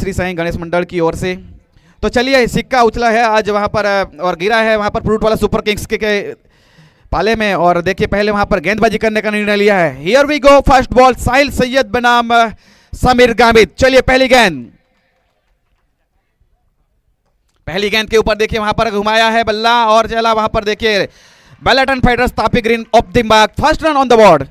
श्री साईं गणेश मंडल की ओर से। तो चलिए, सिक्का उछला है आज वहाँ पर और गिरा है वहाँ पर फ्रूट वाला सुपर किंग्स के पाले में। और देखिए पहले वहाँ पर गेंदबाजी करने का निर्णय लिया है। Here we go, first ball Sahil Syed बनाम समीर गामित। चलिए पहली गेंद के ऊपर देखिए वहां पर घुमाया है बल्ला और चला वहां पर देखिए बैलेटन fighters Tapi green off the mark, first run on the board.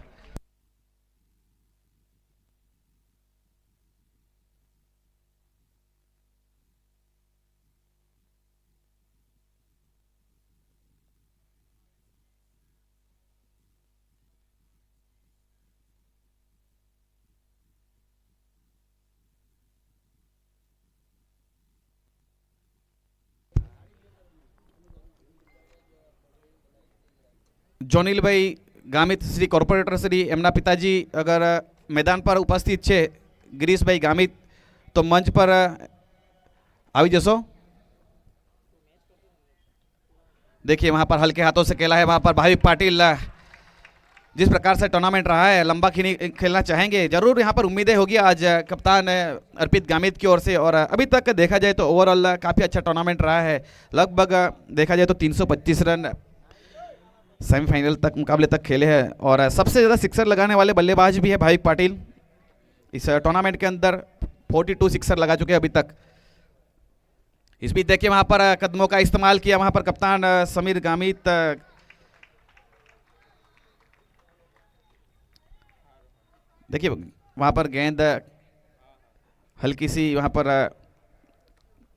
Jonil भाई गामित श्री कॉर्पोरेटर श्री एमना पिताजी अगर मैदान पर उपस्थित છે गिरीशભાઈ ગામિત तो मंच पर આવી जसो। देखिए वहां पर हल्के हाथों से खेला है वहां पर भाविक पाटिल। जिस प्रकार से टूर्नामेंट रहा है लंबा खेलना चाहेंगे, जरूर यहां पर उम्मीदें होगी आज कप्तान अर्पित गामित की ओर से। और अभी तक देखा जाए तो ओवरऑल काफ़ी अच्छा टूर्नामेंट रहा है। लगभग देखा जाए तो 325 रन सेमीफाइनल तक मुकाबले तक खेले हैं और सबसे ज़्यादा सिक्सर लगाने वाले बल्लेबाज भी है भाविक पाटिल। इस टूर्नामेंट के अंदर 42 सिक्सर लगा चुके हैं अभी तक। इस बीच देखिए वहां पर कदमों का इस्तेमाल किया वहां पर कप्तान समीर गामित। देखिए वहां पर गेंद हल्की सी वहां पर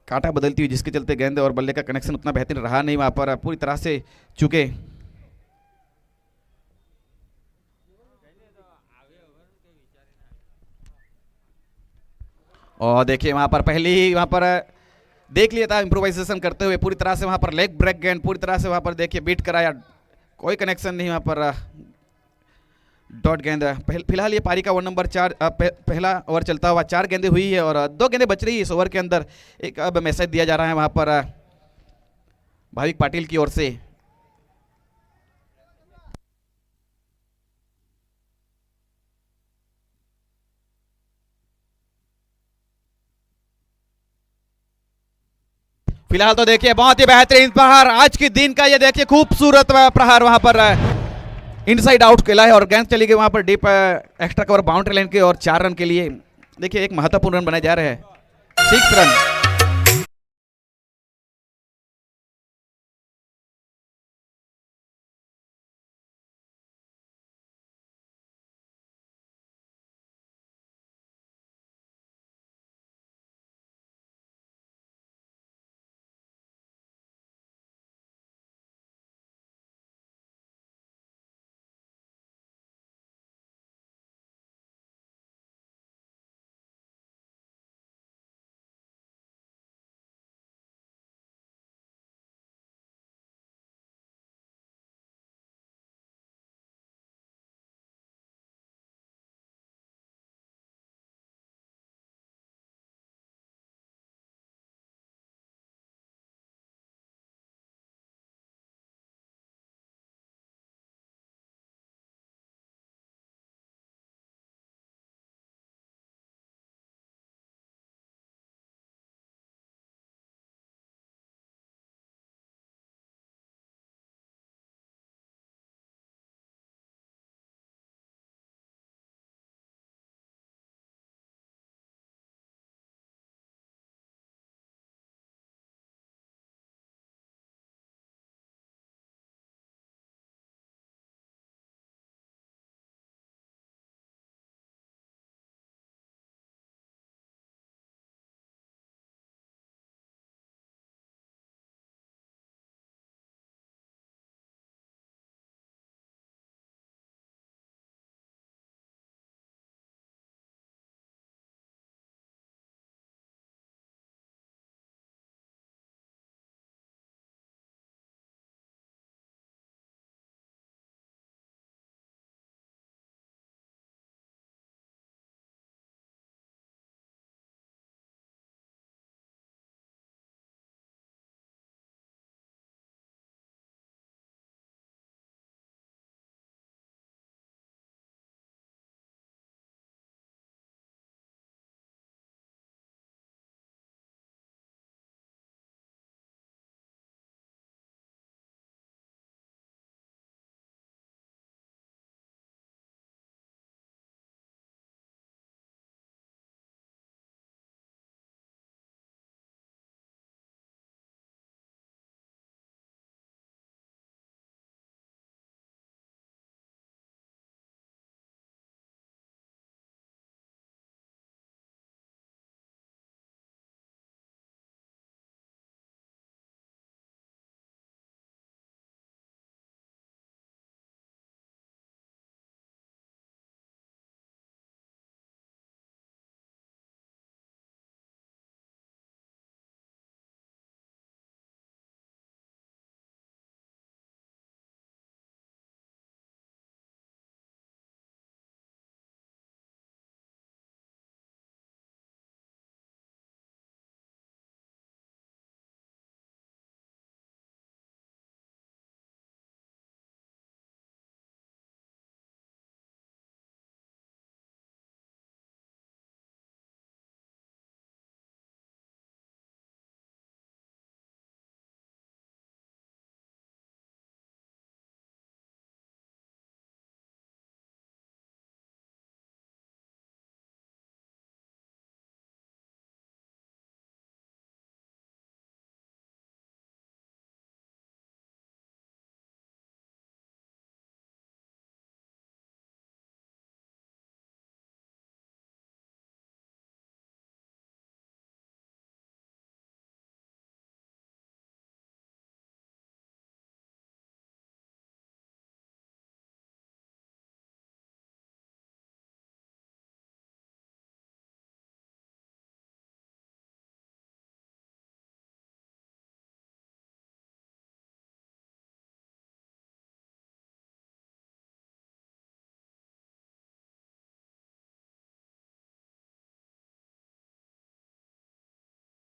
कांटा बदलती हुई, जिसके चलते गेंद और बल्ले का कनेक्शन उतना बेहतरीन रहा नहीं, वहां पर पूरी तरह से चुके। और देखिए वहां पर पहली वहां पर देख लिया था इम्प्रोवाइजेशन करते हुए पूरी तरह से वहां पर लेग ब्रेक गेंद पूरी तरह से वहां पर देखिए बीट कराया, कोई कनेक्शन नहीं वहां पर डॉट गेंद। फिलहाल ये पारी का ओवर नंबर 4 पहला ओवर चलता हुआ 4 गेंदें हुई है और 2 गेंदें बच रही है इस ओवर के अंदर। एक अब मैसेज दिया जा रहा है वहां पर भाविक पाटिल की ओर से। फिलहाल तो देखिए बहुत ही बेहतरीन प्रहार आज के दिन का, ये देखिए खूबसूरत प्रहार वहां पर इनसाइड आउट खेला है और गेंद चली गई वहां पर deep extra cover boundary line के और 4 रन के लिए। देखिए एक महत्वपूर्ण रन बनाए जा रहे हैं, 6 रन।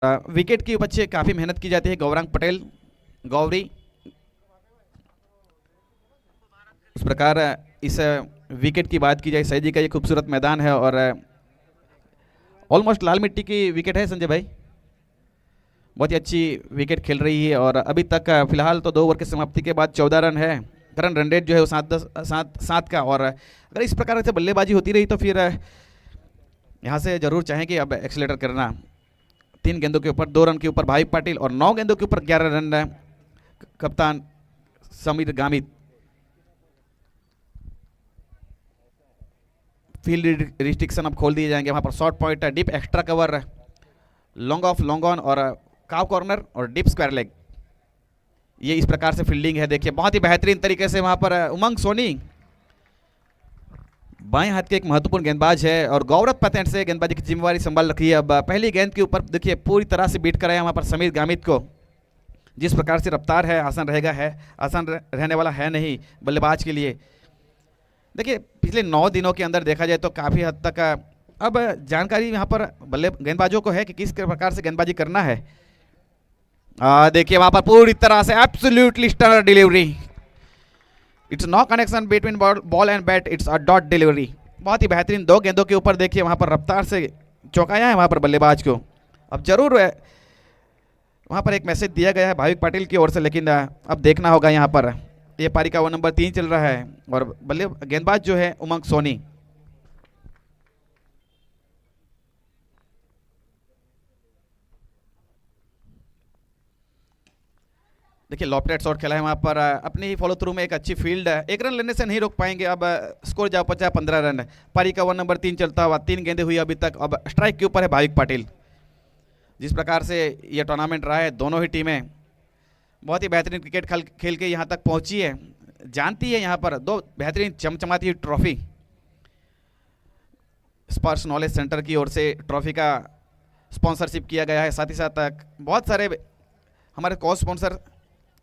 विकेट के पीछे काफ़ी मेहनत की जाती है। गौरांग पटेल, गौरी, इस प्रकार इस विकेट की बात की जाए, सही जी का ये खूबसूरत मैदान है और ऑलमोस्ट लाल मिट्टी की विकेट है संजय भाई। बहुत ही अच्छी विकेट खेल रही है और अभी तक फिलहाल तो 2 ओवर की समाप्ति के बाद 14 रन है। करंट रन रेट जो है वो 7 का, और अगर इस प्रकार से बल्लेबाजी होती रही तो फिर यहाँ से जरूर चाहेंगे अब एक्सीलेटर करना। 3 गेंदों के ऊपर 2 रन के ऊपर भाविक पाटिल और 9 गेंदों के ऊपर 11 रन कप्तान समीर गामित। फील्ड रिस्ट्रिक्शन अब खोल दिए जाएंगे। वहाँ पर short point, deep extra cover, long off, long on और काव कॉर्नर और डीप स्क्वायर लेग, ये इस प्रकार से फील्डिंग है। देखिए बहुत ही बेहतरीन तरीके से वहाँ पर उमंग सोनी बाएं हाथ के एक महत्वपूर्ण गेंदबाज है और गौरव पैतेंट से गेंदबाजी की जिम्मेवारी संभाल रखी है। अब पहली गेंद के ऊपर देखिए पूरी तरह से बीट कराया वहाँ पर समीर गामित को। जिस प्रकार से रफ्तार है, आसान रहेगा, है आसान रहने वाला है नहीं बल्लेबाज के लिए। देखिए पिछले 9 दिनों के अंदर देखा जाए तो काफ़ी हद तक अब जानकारी यहाँ पर गेंदबाजों को है कि किस प्रकार से गेंदबाजी करना है। देखिए वहाँ पर पूरी तरह से absolutely stunner delivery. It's no connection between ball and bat, it's a dot delivery. बहुत ही बेहतरीन 2 गेंदों के ऊपर देखिए वहाँ पर रफ्तार से चौंकाया है वहाँ पर बल्लेबाज को। अब जरूर वहाँ पर एक मैसेज दिया गया है भाविक पाटिल की ओर से, लेकिन अब देखना होगा यहाँ पर। ये पारी का 1 नंबर 3 चल रहा है और गेंदबाज जो है उमंग सोनी। देखिए लॉफ्टेड शॉट खेला है वहाँ पर, अपने ही फॉलो थ्रू में एक अच्छी फील्ड है। 1 रन लेने से नहीं रोक पाएंगे। अब स्कोर जा पहुंचा 15 रन। पारी का 1 नंबर 3 चलता हुआ, 3 गेंदें हुई अभी तक। अब स्ट्राइक के ऊपर है भाविक पाटिल। जिस प्रकार से ये टूर्नामेंट रहा है, दोनों ही टीमें बहुत ही बेहतरीन क्रिकेट खेल के यहाँ तक पहुँची है। जानती है यहाँ पर 2 बेहतरीन चमचमाती हुई ट्रॉफी स्पर्श नॉलेज सेंटर की ओर से ट्रॉफी का स्पॉन्सरशिप किया गया है। साथ ही साथ बहुत सारे हमारे को स्पॉन्सर,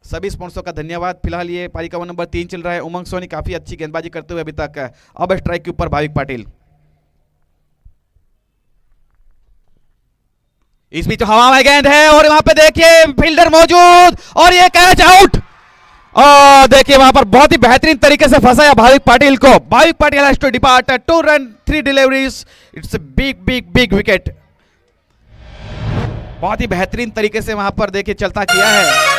सभी स्पॉन्सरों का धन्यवाद। फिलहाल ये पारी का 1 नंबर 3 चल रहा है। उमंग सोनी काफ़ी अच्छी गेंदबाजी करते हुए अभी तक। अब स्ट्राइक के ऊपर भाविक पाटिल। इस बीच हवा में गेंद है और वहां पे देखिए फील्डर मौजूद और ये कैच आउट। देखिए वहां पर बहुत ही बेहतरीन तरीके से फंसाया भाविक पाटिल को। Bhavik Patil has to depart. 2 run 3 deliveries. It's a big big big wicket. बहुत ही बेहतरीन तरीके से वहां पर देखिए चलता किया है।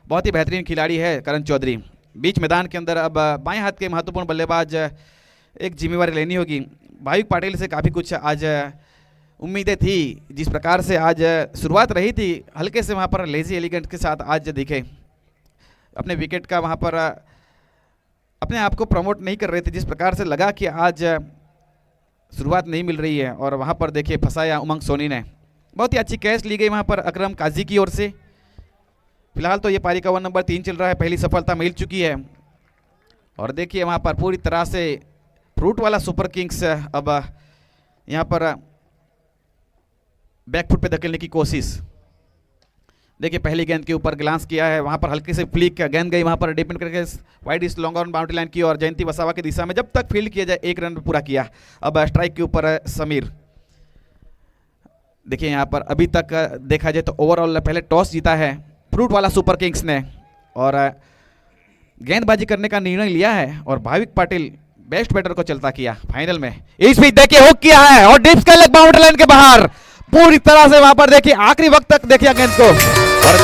बहुत ही बेहतरीन खिलाड़ी है करण चौधरी। बीच मैदान के अंदर अब बाएं हाथ के महत्वपूर्ण बल्लेबाज एक जिम्मेवारी लेनी होगी। भाविक पाटिल से काफ़ी कुछ आज उम्मीदें थी। जिस प्रकार से आज शुरुआत रही थी हल्के से वहाँ पर लेजी एलिगेंट के साथ आज दिखे, अपने विकेट का वहाँ पर अपने आप को प्रमोट नहीं कर रहे थे। जिस प्रकार से लगा कि आज शुरुआत नहीं मिल रही है और वहाँ पर देखिए फंसाया उमंग सोनी ने। बहुत ही अच्छी कैच ली गई वहाँ पर अकरम काजी की ओर से। फिलहाल तो ये पारी का 1 नंबर 3 चल रहा है। पहली सफलता मिल चुकी है और देखिए वहाँ पर पूरी तरह से फ्रूट वाला सुपर किंग्स अब यहाँ पर बैकफुट पे धकेलने की कोशिश। देखिए पहली गेंद के ऊपर ग्लांस किया है, वहाँ पर हल्के से फ्लिक गेंद गई वहाँ पर डिपेंड करके वाइड इस लॉन्ग ऑन बाउंड्री लाइन की और जयंती वसावा की दिशा में जब तक फील्ड किया जाए 1 रन पूरा किया। अब स्ट्राइक के ऊपर समीर। देखिए यहाँ पर अभी तक देखा जाए तो ओवरऑल पहले टॉस जीता है फ्रूट वाला सुपर किंग्स ने और गेंदबाजी करने का निर्णय लिया है और भाविक पाटिल बेस्ट बैटर को चलता किया फाइनल में। इस बीच देखिए हुक किया है और डिप्स का लेग बाउंड्री लाइन के बाहर पूरी तरह से वहां पर देखिए आखिरी वक्त तक देखिए गेंद को और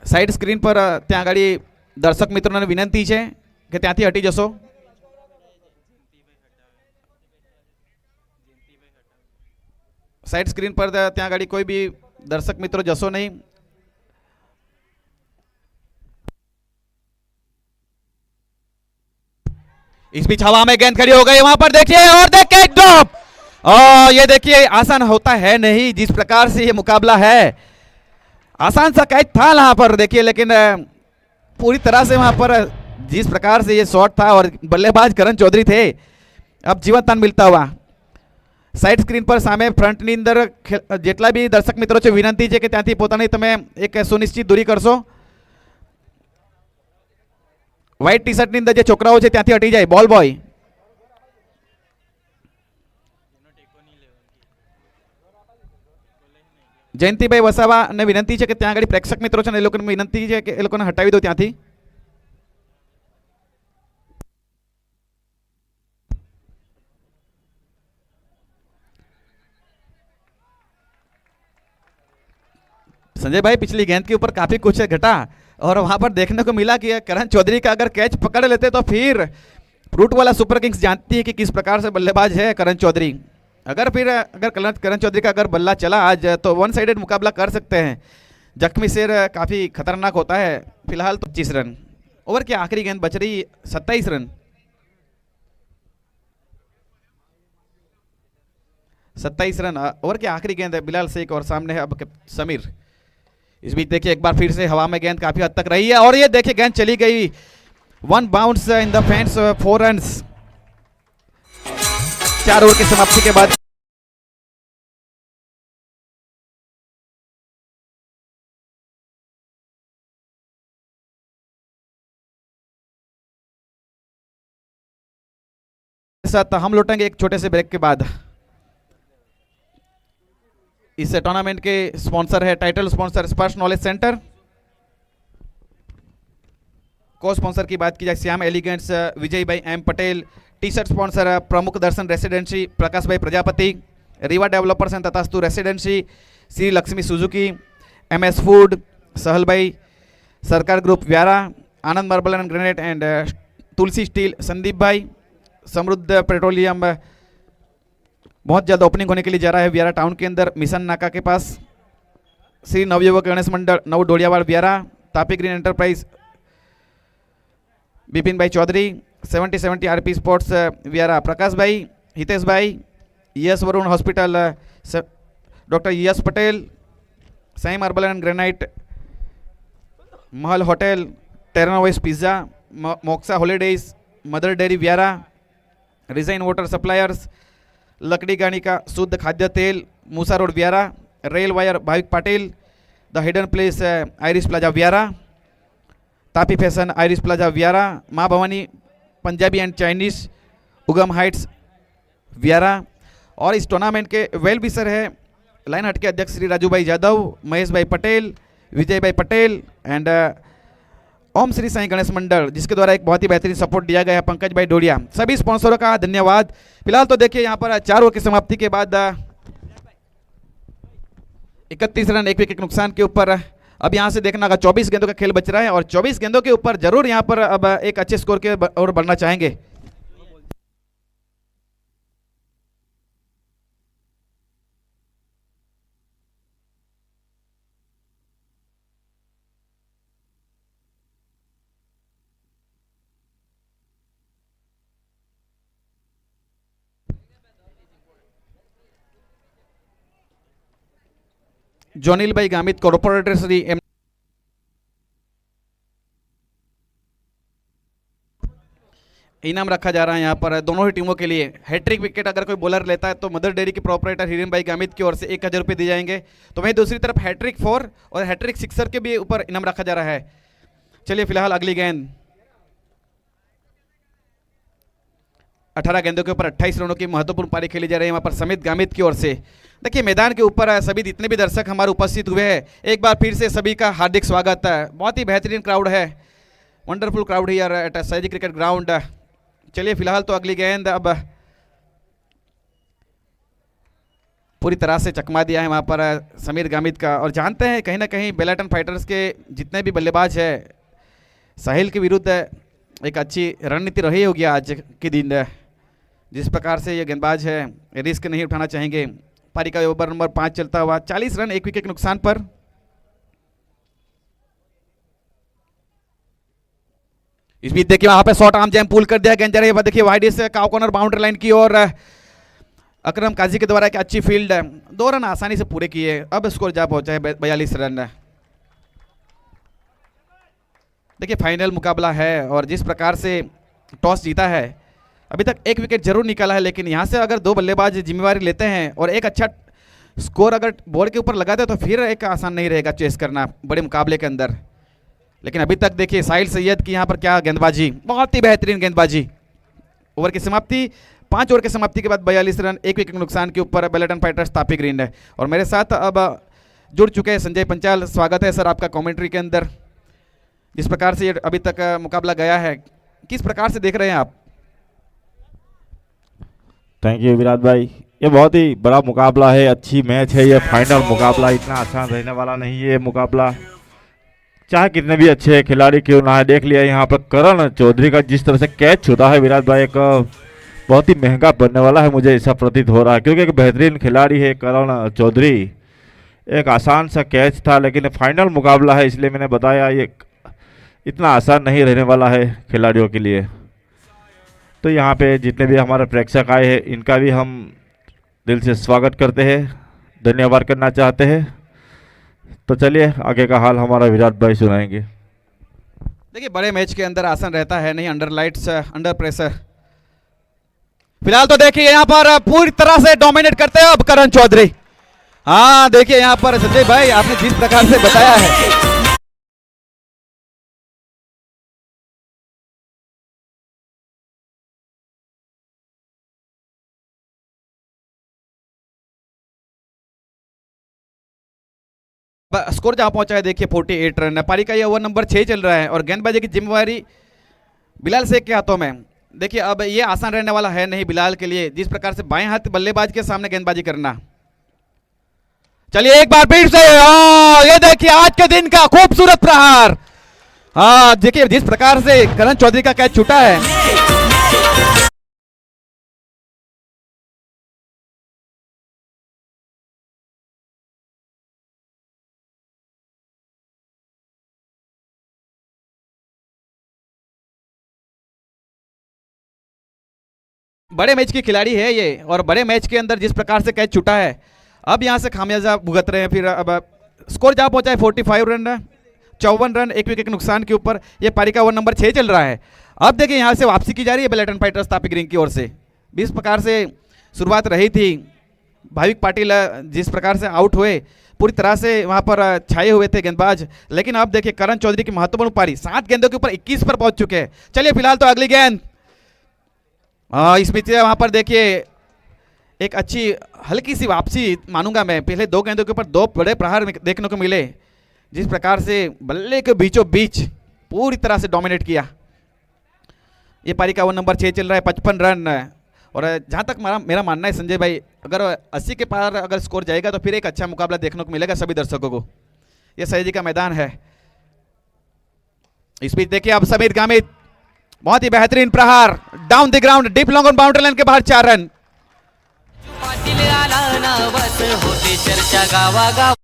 સાઈડ સ્ક્રીન પર ત્યાં આગળ દર્શક મિત્રોને વિનંતી છે કે ત્યાંથી હટી જશો. સાઈડ સ્ક્રીન પર ત્યાં આગળ કોઈ બી દર્શક મિત્રો જશો નહીં. इस बीच हवा में गेंद खड़ी हो गई वहां पर देखिए और देखिए ड्रॉप. ये देखिए आसान होता है नहीं जिस प्रकार से ये मुकाबला है. आसान सा कैच था वहां पर देखिए लेकिन पूरी तरह से वहां पर जिस प्रकार से ये शॉट था और बल्लेबाज करण चौधरी थे अब जीवन दान मिलता हुआ. साइड स्क्रीन पर सामे फ्रंटनी अंदर जेटला भी दर्शक मित्रों से विनंती है कि ત્યાંથી પોતાની તમે એક સુનિશ્ચિત દૂરી કરશો. व्हाइट टी शर्ट ની અંદર જે છોકરાઓ છે ત્યાંથી હટી જાય. બોલ બોય જયંતિભાઈ વસાવા ને વિનંતી છે કે ત્યાં આગળ પ્રેક્ષક મિત્રો છે ને એ લોકોને વિનંતી છે કે એ લોકોને હટાવી દો ત્યાંથી. संजय भाई पिछली गेंद के ऊपर काफी कुछ घटा और वहां पर देखने को मिला कि करण चौधरी का अगर कैच पकड़ लेते तो फिर फ्रूट वाला सुपर किंग्स जानती है कि किस प्रकार से बल्लेबाज है करण चौधरी. अगर करण चौधरी का अगर बल्ला चला आज तो वन साइडेड मुकाबला कर सकते हैं. जख्मी शेर काफ़ी खतरनाक होता है. फिलहाल तो 25 रन. ओवर की आखिरी गेंद बच रही 27 रन. 27 रन ओवर की आखिरी गेंद है. बिलाल शेख और सामने है अब समीर. इस बीच देखिए एक बार फिर से हवा में गेंद काफी हद तक रही है और ये देखिए गेंद चली गई. One bounce in the fence 4 run. 4 over की समाप्ति के बाद साथ हम लौटेंगे एक छोटे से ब्रेक के बाद. इस टूर्नामेंट के स्पॉन्सर है title sponsor Sparsh knowledge centre. को स्पॉन्सर की बात की जाए श्याम एलिगेंट्स विजय भाई M Patel. T shirt sponsor प्रमुख दर्शन रेसिडेंसी प्रकाश भाई Prajapati. Riva developers and Tathastu residency Shri Lakshmi Suzuki. MS food Sahal भाई. Sarkar group Vyara. Anand marble and granite and Tulsi steel Sandeep भाई. समृद्ध पेट्रोलियम बहुत जल्द ओपनिंग होने के लिए जा रहा है व्यारा टाउन के अंदर मिशन नाका के पास. श्री नवयुवक गणेश मंडल नव डोडियावाड़ व्यारा. तापी ग्रीन एंटरप्राइज बिपिन भाई चौधरी. 70 आरपी स्पोर्ट्स व्यारा प्रकाश भाई हितेश भाई. S Varun hospital doctor S Patel. Sai marble and granite. Mahal hotel. टेरनोवेस pizza. Moksha holidays. Mother dairy Vyara. Resign water suppliers. लकड़ी गानी का शुद्ध खाद्य तेल Musa road Vyara. Rail wire Bhavik Patil. The hidden place Irish plaza Vyara. Tapi fashion Irish plaza Vyara. माँ Bhavani Punjabi and Chinese Ugam Heights व्यारा. और इस टूर्नामेंट के वेल विशर है लाइन हट के अध्यक्ष श्री राजू भाई यादव. महेश भाई पटेल. विजय भाई पटेल एंड ओम श्री साईं गणेश मंडल, जिसके द्वारा एक बहुत ही बेहतरीन सपोर्ट दिया गया है, पंकज भाई डोडिया, सभी स्पॉन्सरों का धन्यवाद। फिलहाल तो देखिए यहाँ पर 4 ओवर की समाप्ति के बाद 31 रन 1 विकेट के नुकसान के ऊपर अब यहाँ से देखना होगा 24 गेंदों का खेल बच रहा है और 24 गेंदों के ऊपर जरूर यहाँ पर अब एक अच्छे स्कोर के और बढ़ना चाहेंगे। जोनील भाई गामित, कॉर्पोरेटर श्री एम इनाम रखा जा रहा है यहाँ पर दोनों ही टीमों के लिए। हैट्रिक विकेट अगर कोई बॉलर लेता है तो मदर डेयरी के प्रोपराइटर हिरेन भाई गामित की ओर से 1000 रुपये दिए जाएंगे। तो वहीं दूसरी तरफ हैट्रिक 4 और हैट्रिक 6 के भी ऊपर इनाम रखा जा रहा है। चलिए फिलहाल अगली गेंद 18 गेंदों के ऊपर 28 रनों की महत्वपूर्ण पारी खेली जा रही है वहाँ पर समित गामित की ओर से। देखिए मैदान के ऊपर सभी जितने भी दर्शक हमारे उपस्थित हुए हैं, एक बार फिर से सभी का हार्दिक स्वागत है। बहुत ही बेहतरीन क्राउड है, wonderful crowd here eight Sayaji cricket ground. चलिए फिलहाल तो अगली गेंद अब पूरी तरह से चकमा दिया है वहाँ पर समीर गामित का। और जानते हैं कहीं ना कहीं बेलाटन फाइटर्स के जितने भी बल्लेबाज है, साहिल के विरुद्ध एक अच्छी रणनीति रही होगी आज के दिन। जिस प्रकार से ये गेंदबाज है रिस्क नहीं उठाना चाहेंगे। पारी का ओवर नंबर 5 चलता हुआ 40 रन 1 विकेट के नुकसान पर। इस बीच देखिए वहां पे शॉर्ट आर्म जैम पुल कर दिया, गेंद जा रही है देखिए वाइड से काउ कॉर्नर बाउंड्री लाइन की ओर अकरम काजी के द्वारा एक अच्छी फील्ड है, 2 रन आसानी से पूरे किए। अब स्कोर जा पहुंचा है 42 रन। देखिए फाइनल मुकाबला है और जिस प्रकार से टॉस जीता है, अभी तक 1 विकेट जरूर निकाला है, लेकिन यहाँ से अगर 2 बल्लेबाज जिम्मेवारी लेते हैं और एक अच्छा स्कोर अगर बॉल के ऊपर लगाते हैं तो फिर एक आसान नहीं रहेगा चेस करना बड़े मुकाबले के अंदर। लेकिन अभी तक देखिए साहिल सैयद की यहाँ पर क्या गेंदबाजी, बहुत ही बेहतरीन गेंदबाजी। ओवर की समाप्ति 5 ओवर की समाप्ति के बाद 42 रन 1 विकेट के नुकसान के ऊपर बेलाटन फाइटर्स तापी ग्रीन है। और मेरे साथ अब जुड़ चुके हैं संजय पंचाल। स्वागत है सर आपका कमेंट्री के अंदर। जिस प्रकार से ये अभी तक मुकाबला गया है, किस प्रकार से देख रहे हैं आप? थैंक यू विराट भाई, ये बहुत ही बड़ा मुकाबला है, अच्छी मैच है। ये फाइनल मुकाबला इतना आसान रहने वाला नहीं है। ये मुकाबला चाहे कितने भी अच्छे खिलाड़ी क्यों ना है, देख लिया यहाँ पर करण चौधरी का जिस तरह से कैच छूटा है विराट भाई, एक बहुत ही महंगा पड़ने वाला है, मुझे ऐसा प्रतीत हो रहा है, क्योंकि एक बेहतरीन खिलाड़ी है करण चौधरी। एक आसान सा कैच था, लेकिन फाइनल मुकाबला है इसलिए मैंने बताया ये इतना आसान नहीं रहने वाला है खिलाड़ियों के लिए। तो यहाँ पे जितने भी हमारे प्रेक्षक आए हैं इनका भी हम दिल से स्वागत करते हैं, धन्यवाद करना चाहते हैं। तो चलिए आगे का हाल हमारा विराट भाई सुनाएंगे। देखिए बड़े मैच के अंदर आसान रहता है नहीं, अंडर लाइट्स अंडर प्रेशर। फिलहाल तो देखिए यहाँ पर पूरी तरह से डोमिनेट करते हैं अब करण चौधरी। हाँ देखिए यहाँ पर संजय भाई आपने जिस प्रकार से बताया है, स्कोर जहां पहुंचा है देखिए 48 रन। पारी का ये ओवर नंबर 6 चल रहा है और गेंदबाजी की जिम्मेवारी बिलाल शेख के हाथों में। देखिए अब ये आसान रहने वाला है नहीं बिलाल के लिए, जिस प्रकार से बाएं हाथ बल्लेबाज के सामने गेंदबाजी करना। चलिए एक बार फिर से ये देखिए आज के दिन का खूबसूरत प्रहार। हाँ देखिए जिस प्रकार से करण चौधरी का कैच छूटा है, बड़े मैच की खिलाड़ी है ये और बड़े मैच के अंदर जिस प्रकार से कैच छूटा है, अब यहां से खामियाजा भुगत रहे हैं। फिर अब स्कोर जहां पहुंचा है 45 रन 54 रन 1 विकेट के नुकसान के ऊपर। ये पारी का ओवर नंबर 6 चल रहा है। अब देखिए यहां से वापसी की जा रही है बेलाटन फाइटर्स तापी ग्रीन की ओर से। जिस प्रकार से शुरुआत रही थी, भाविक पाटिल जिस प्रकार से आउट हुए, पूरी तरह से वहां पर छाए हुए थे गेंदबाज, लेकिन अब देखिए करण चौधरी की महत्वपूर्ण पारी 7 गेंदों के ऊपर 21 पर पहुंच चुके हैं। चलिए फिलहाल तो अगली गेंद इस बीच वहां पर देखिए एक अच्छी हल्की सी वापसी मानूंगा मैं। पहले 2 गेंदों के ऊपर 2 बड़े प्रहार देखने को मिले, जिस प्रकार से बल्ले के बीचों बीच पूरी तरह से डोमिनेट किया। ये पारी का 1 नंबर 6 चल रहा है, 55 रन। और जहाँ तक मेरा मानना है संजय भाई, अगर 80 के पार अगर स्कोर जाएगा तो फिर एक अच्छा मुकाबला देखने को मिलेगा सभी दर्शकों को। ये सयाजी का मैदान है। इस बीच देखिए अब समीर गामित, बहुत ही बेहतरीन प्रहार, down the ground, deep long on boundary line के बाहर 4 रन। पाटील आला ना बस होते चर्चा गावागाव।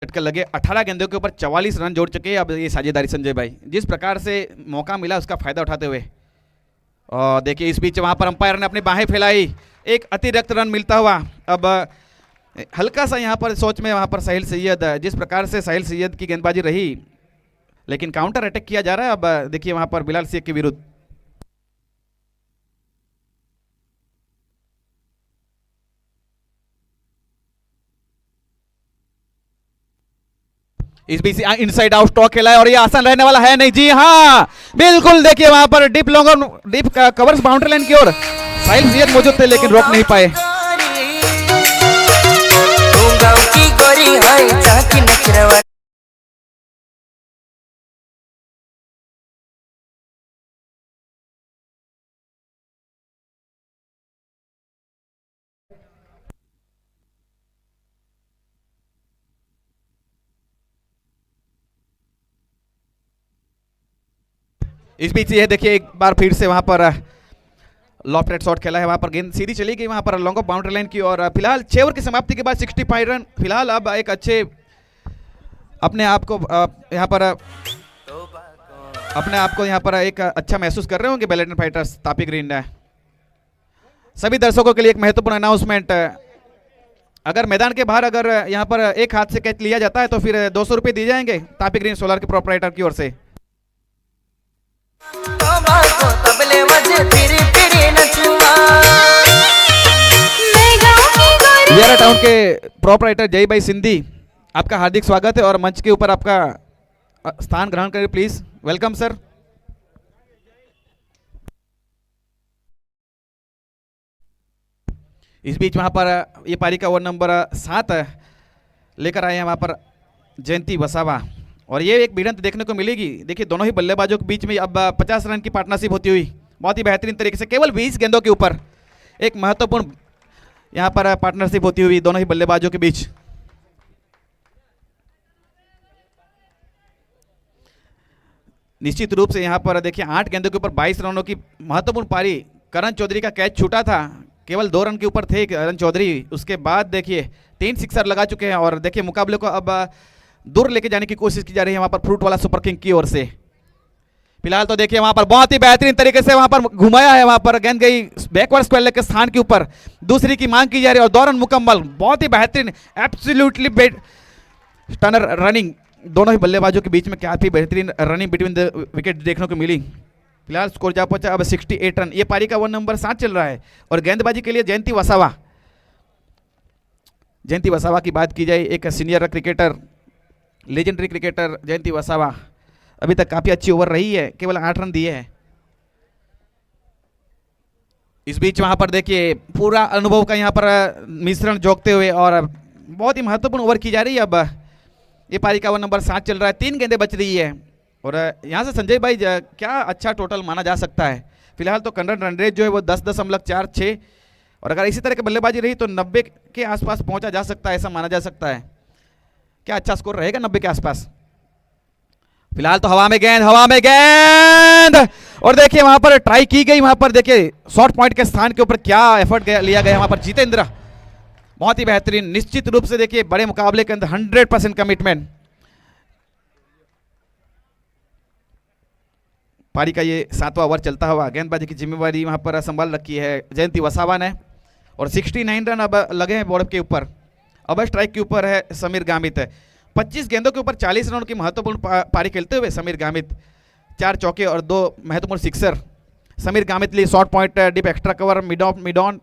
झटका लगे 18 गेंदों के ऊपर 44 रन जोड़ चुके हैं अब ये साझेदारी संजय भाई। जिस प्रकार से मौका मिला उसका फायदा उठाते हुए। और देखिए इस बीच वहां पर अंपायर ने अपनी बाहें फैलाई, एक अतिरिक्त रन मिलता हुआ। अब हल्का सा यहां पर सोच में वहां पर साहिल सैयद, जिस प्रकार से साहिल सैयद की गेंदबाजी रही, लेकिन काउंटर अटैक किया जा रहा है। अब देखिए वहां पर बिलाल शेख के विरुद्ध। इस बीच इनसाइड आउट स्टॉक खेला है और ये आसान रहने वाला है नहीं। जी हाँ बिल्कुल, देखिए वहां पर deep long on deep covers boundary line की ओर साहिल सैयद मौजूद थे लेकिन रोक नहीं पाए। इस बीच ये देखिए एक बार फिर से वहां पर लॉफ्टेड शॉट खेला है, वहां पर गेंद सीधी चली गई वहां पर लॉन्ग ऑफ बाउंड्री लाइन की। और फिलहाल 6 ओवर की समाप्ति के बाद 65 रन। फिलहाल अब एक अच्छे अपने आप को यहाँ पर एक अच्छा महसूस कर रहे होंगे बैलेटन फाइटर्स तापी ग्रीन ने। सभी दर्शकों के लिए एक महत्वपूर्ण अनाउंसमेंट, अगर मैदान के बाहर अगर यहाँ पर एक हाथ से कैच लिया जाता है तो फिर 200 रुपये दिए जाएंगे तापी ग्रीन सोलर के प्रोपराइटर की ओर से। वियारा टाउन के प्रोपराइटर जय भाई सिंधी, आपका हार्दिक स्वागत है और मंच के ऊपर आपका स्थान ग्रहण करें प्लीज। Welcome sir. इस बीच वहां पर ये पारी का 1 नंबर 7 लेकर आए हैं वहां पर जयंती वसावा और ये एक भिड़ंत देखने को मिलेगी। देखिए दोनों ही बल्लेबाजों के बीच में अब 50 रन की पार्टनरशिप होती हुई बहुत ही बेहतरीन तरीके से, केवल 20 गेंदों के ऊपर एक महत्वपूर्ण यहाँ पर पार्टनरशिप होती हुई दोनों ही बल्लेबाजों के बीच। निश्चित रूप से यहाँ पर देखिए 8 गेंदों के ऊपर 22 रनों की महत्वपूर्ण पारी। करण चौधरी का कैच छूटा था, केवल 2 रन के ऊपर थे करण चौधरी, उसके बाद देखिए 3 सिक्सर लगा चुके हैं और देखिए मुकाबले को अब दूर लेके जाने की कोशिश की जा रही है वहां पर फ्रूट वाला सुपर किंग की ओर से। फिलहाल तो देखिए वहां पर बहुत ही बेहतरीन तरीके से वहां पर घुमाया है, वहां पर गेंद गई बैकवर्ड स्क्वायर के स्थान के ऊपर, दूसरी की मांग की जा रही है और 2 रन मुकम्मल। बहुत ही बेहतरीन एब्सोल्युटली स्टनर रनिंग दोनों ही बल्लेबाजों के बीच में क्या थी बेहतरीन रनिंग बिटवीन द विकेट देखने को मिली। फिलहाल स्कोर जा पहुंचा अब 68 रन। ये पारी का 1 नंबर 7 चल रहा है और गेंदबाजी के लिए जयंती वसावा की बात की जाए, एक सीनियर क्रिकेटर, लेजेंडरी क्रिकेटर जयंती वसावा, अभी तक काफी अच्छी ओवर रही है, केवल 8 रन दिए हैं। इस बीच वहां पर देखिए पूरा अनुभव का यहाँ पर मिश्रण जोकते हुए और बहुत ही महत्वपूर्ण ओवर की जा रही है। अब ये पारी का 1 नंबर 7 चल रहा है, 3 गेंदें बच रही है और यहाँ से संजय भाई क्या अच्छा टोटल माना जा सकता है। फिलहाल तो करंट रन रेट जो है वो 10.46 और अगर इसी तरह की बल्लेबाजी रही तो 90 के आसपास पहुंचा जा सकता है, ऐसा माना जा सकता है। क्या अच्छा स्कोर रहेगा 90 के आसपास। फिलहाल तो हवा में गेंद और देखिए वहां पर ट्राई की गई, वहां पर देखिए शॉर्ट पॉइंट के स्थान के ऊपर क्या एफर्ट लिया गया वहां पर जितेंद्र, बहुत ही बेहतरीन। निश्चित रूप से देखिए बड़े मुकाबले के अंदर 100% कमिटमेंट। पारी का ये 7वां ओवर चलता हुआ, गेंदबाजी की जिम्मेवारी वहां पर संभाल रखी है जयंती वसावा ने और 69 रन अब लगे हैं बोर्ड के ऊपर। अब स्ट्राइक के ऊपर है समीर गामित, 25 गेंदों के ऊपर 40 रनों की महत्वपूर्ण पारी खेलते हुए समीर गामित, 4 चौके और 2 महत्वपूर्ण सिक्सर। समीर गामित लिए short point, deep extra cover, mid on.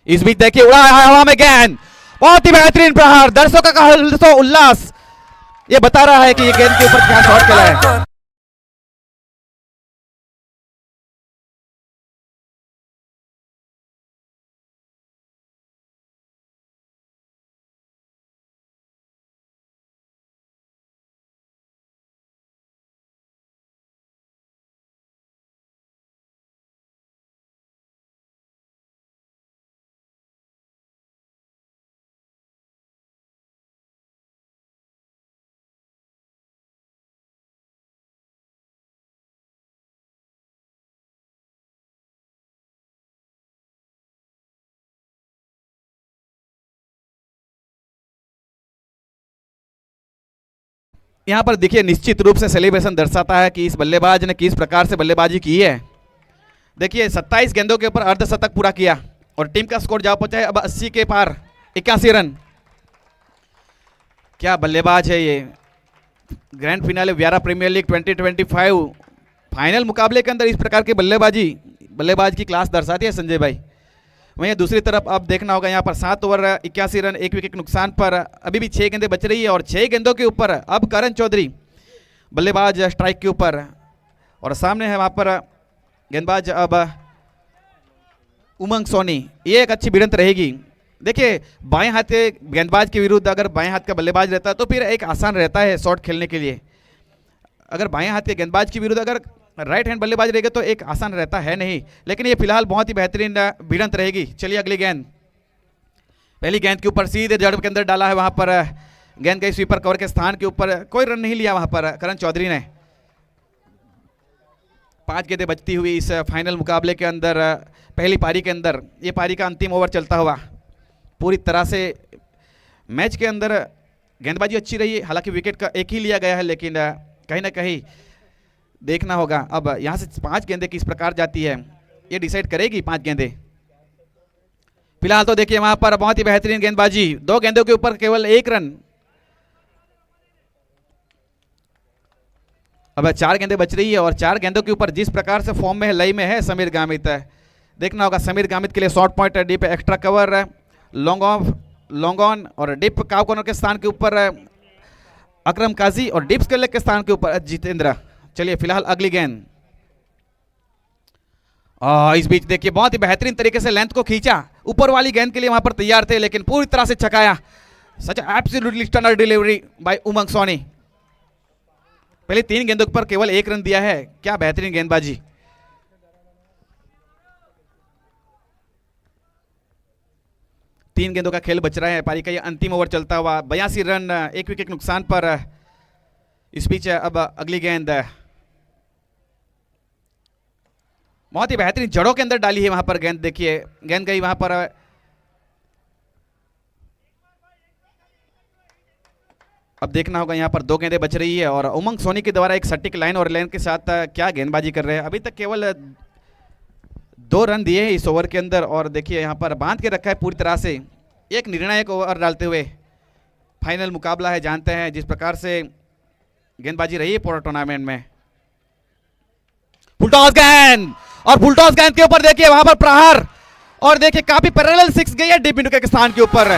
इस बीच देखिए उड़ा है हवा में गेंद, बहुत ही बेहतरीन प्रहार, दर्शकों का उल्लास ये बता रहा है कि ये गेंद के ऊपर क्या शॉट खेला है। यहाँ पर देखिए निश्चित रूप से सेलिब्रेशन दर्शाता है कि इस बल्लेबाज ने किस प्रकार से बल्लेबाजी की है। देखिए 27 गेंदों के ऊपर अर्धशतक पूरा किया और टीम का स्कोर जा पहुंचा है अब 80 के पार, 81 रन। क्या बल्लेबाज है ये। Grand finale Vyara premier league 2025 final मुकाबले के अंदर इस प्रकार की बल्लेबाज की क्लास दर्शाती है संजय भाई। वहीं दूसरी तरफ अब देखना होगा यहाँ पर 7 ओवर 81 रन, 1 विकेट नुकसान पर अभी भी 6 गेंदें बच रही है और 6 गेंदों के ऊपर अब करण चौधरी बल्लेबाज स्ट्राइक के ऊपर और सामने है वहाँ पर गेंदबाज अब उमंग सोनी। ये एक अच्छी भिड़ंत रहेगी। देखिए बाएं हाथ के गेंदबाज के विरुद्ध अगर बाएं हाथ का बल्लेबाज रहता है तो फिर एक आसान रहता है शॉट खेलने के लिए। अगर बाएं हाथ के गेंदबाज के विरुद्ध अगर राइट हैंड बल्लेबाज रहेगा तो एक आसान रहता है नहीं, लेकिन ये फिलहाल बहुत ही बेहतरीन भिड़ंत रहेगी। चलिए अगली गेंद, पहली गेंद के ऊपर सीधे जड़ के अंदर डाला है, वहां पर गेंद गई स्वीपर कवर के स्थान के ऊपर, कोई रन नहीं लिया वहां पर करण चौधरी ने। 5 गेंदें बचती हुई इस फाइनल मुकाबले के अंदर पहली पारी के अंदर। ये पारी का अंतिम ओवर चलता हुआ पूरी तरह से मैच के अंदर गेंदबाजी अच्छी रही है। हालांकि विकेट का एक ही लिया गया है, लेकिन कहीं ना कहीं देखना होगा अब यहाँ से 5 गेंदें किस प्रकार जाती है, ये डिसाइड करेगी 5 गेंदें। फिलहाल तो देखिए वहां पर बहुत ही बेहतरीन गेंदबाजी, 2 गेंदों के ऊपर केवल 1 रन। अब 4 गेंदें बच रही है और 4 गेंदों के ऊपर जिस प्रकार से फॉर्म में है, लय में है समीर गामित। देखना होगा समीर गामित के लिए short point, deep extra cover, long off, long on और डीप काव कॉर्नर के स्थान के ऊपर अकरम काजी और डीप स्केल के स्थान के ऊपर जितेंद्र। चलिए फिलहाल अगली गेंद, इस बीच देखिए बहुत ही बेहतरीन तरीके से लेंथ को खींचा, ऊपर वाली गेंद के लिए वहां पर तैयार थे लेकिन पूरी तरह से छकाया। सच एब्सोल्युटली स्टनर डिलीवरी बाय उमंग सोनी। पहले 3 गेंदों पर केवल 1 रन दिया है, क्या बेहतरीन गेंदबाजी। तीन गेंदों का खेल बच रहा है, पारी का ये अंतिम ओवर चलता हुआ 82 रन, 1 विकेट नुकसान पर। इस बीच अब अगली गेंद बहुत ही बेहतरीन जड़ों के अंदर डाली है वहां पर गेंद। देखिए गेंद गई वहां पर, अब देखना होगा यहाँ पर 2 गेंदें बच रही है और उमंग सोनी के द्वारा एक सटीक लाइन और लेन के साथ क्या गेंदबाजी कर रहे हैं। अभी तक केवल 2 रन दिए हैं इस ओवर के अंदर और देखिए यहाँ पर बांध के रखा है पूरी तरह से। एक निर्णायक ओवर डालते हुए फाइनल मुकाबला है, जानते हैं जिस प्रकार से गेंदबाजी रही है पूरा टूर्नामेंट में। फुलटॉस गेंद और फुलटॉस गेंद के ऊपर देखिए वहां पर प्रहार और देखिए काफी पैरेलल 6 गई है डीप मिड के स्थान के ऊपर।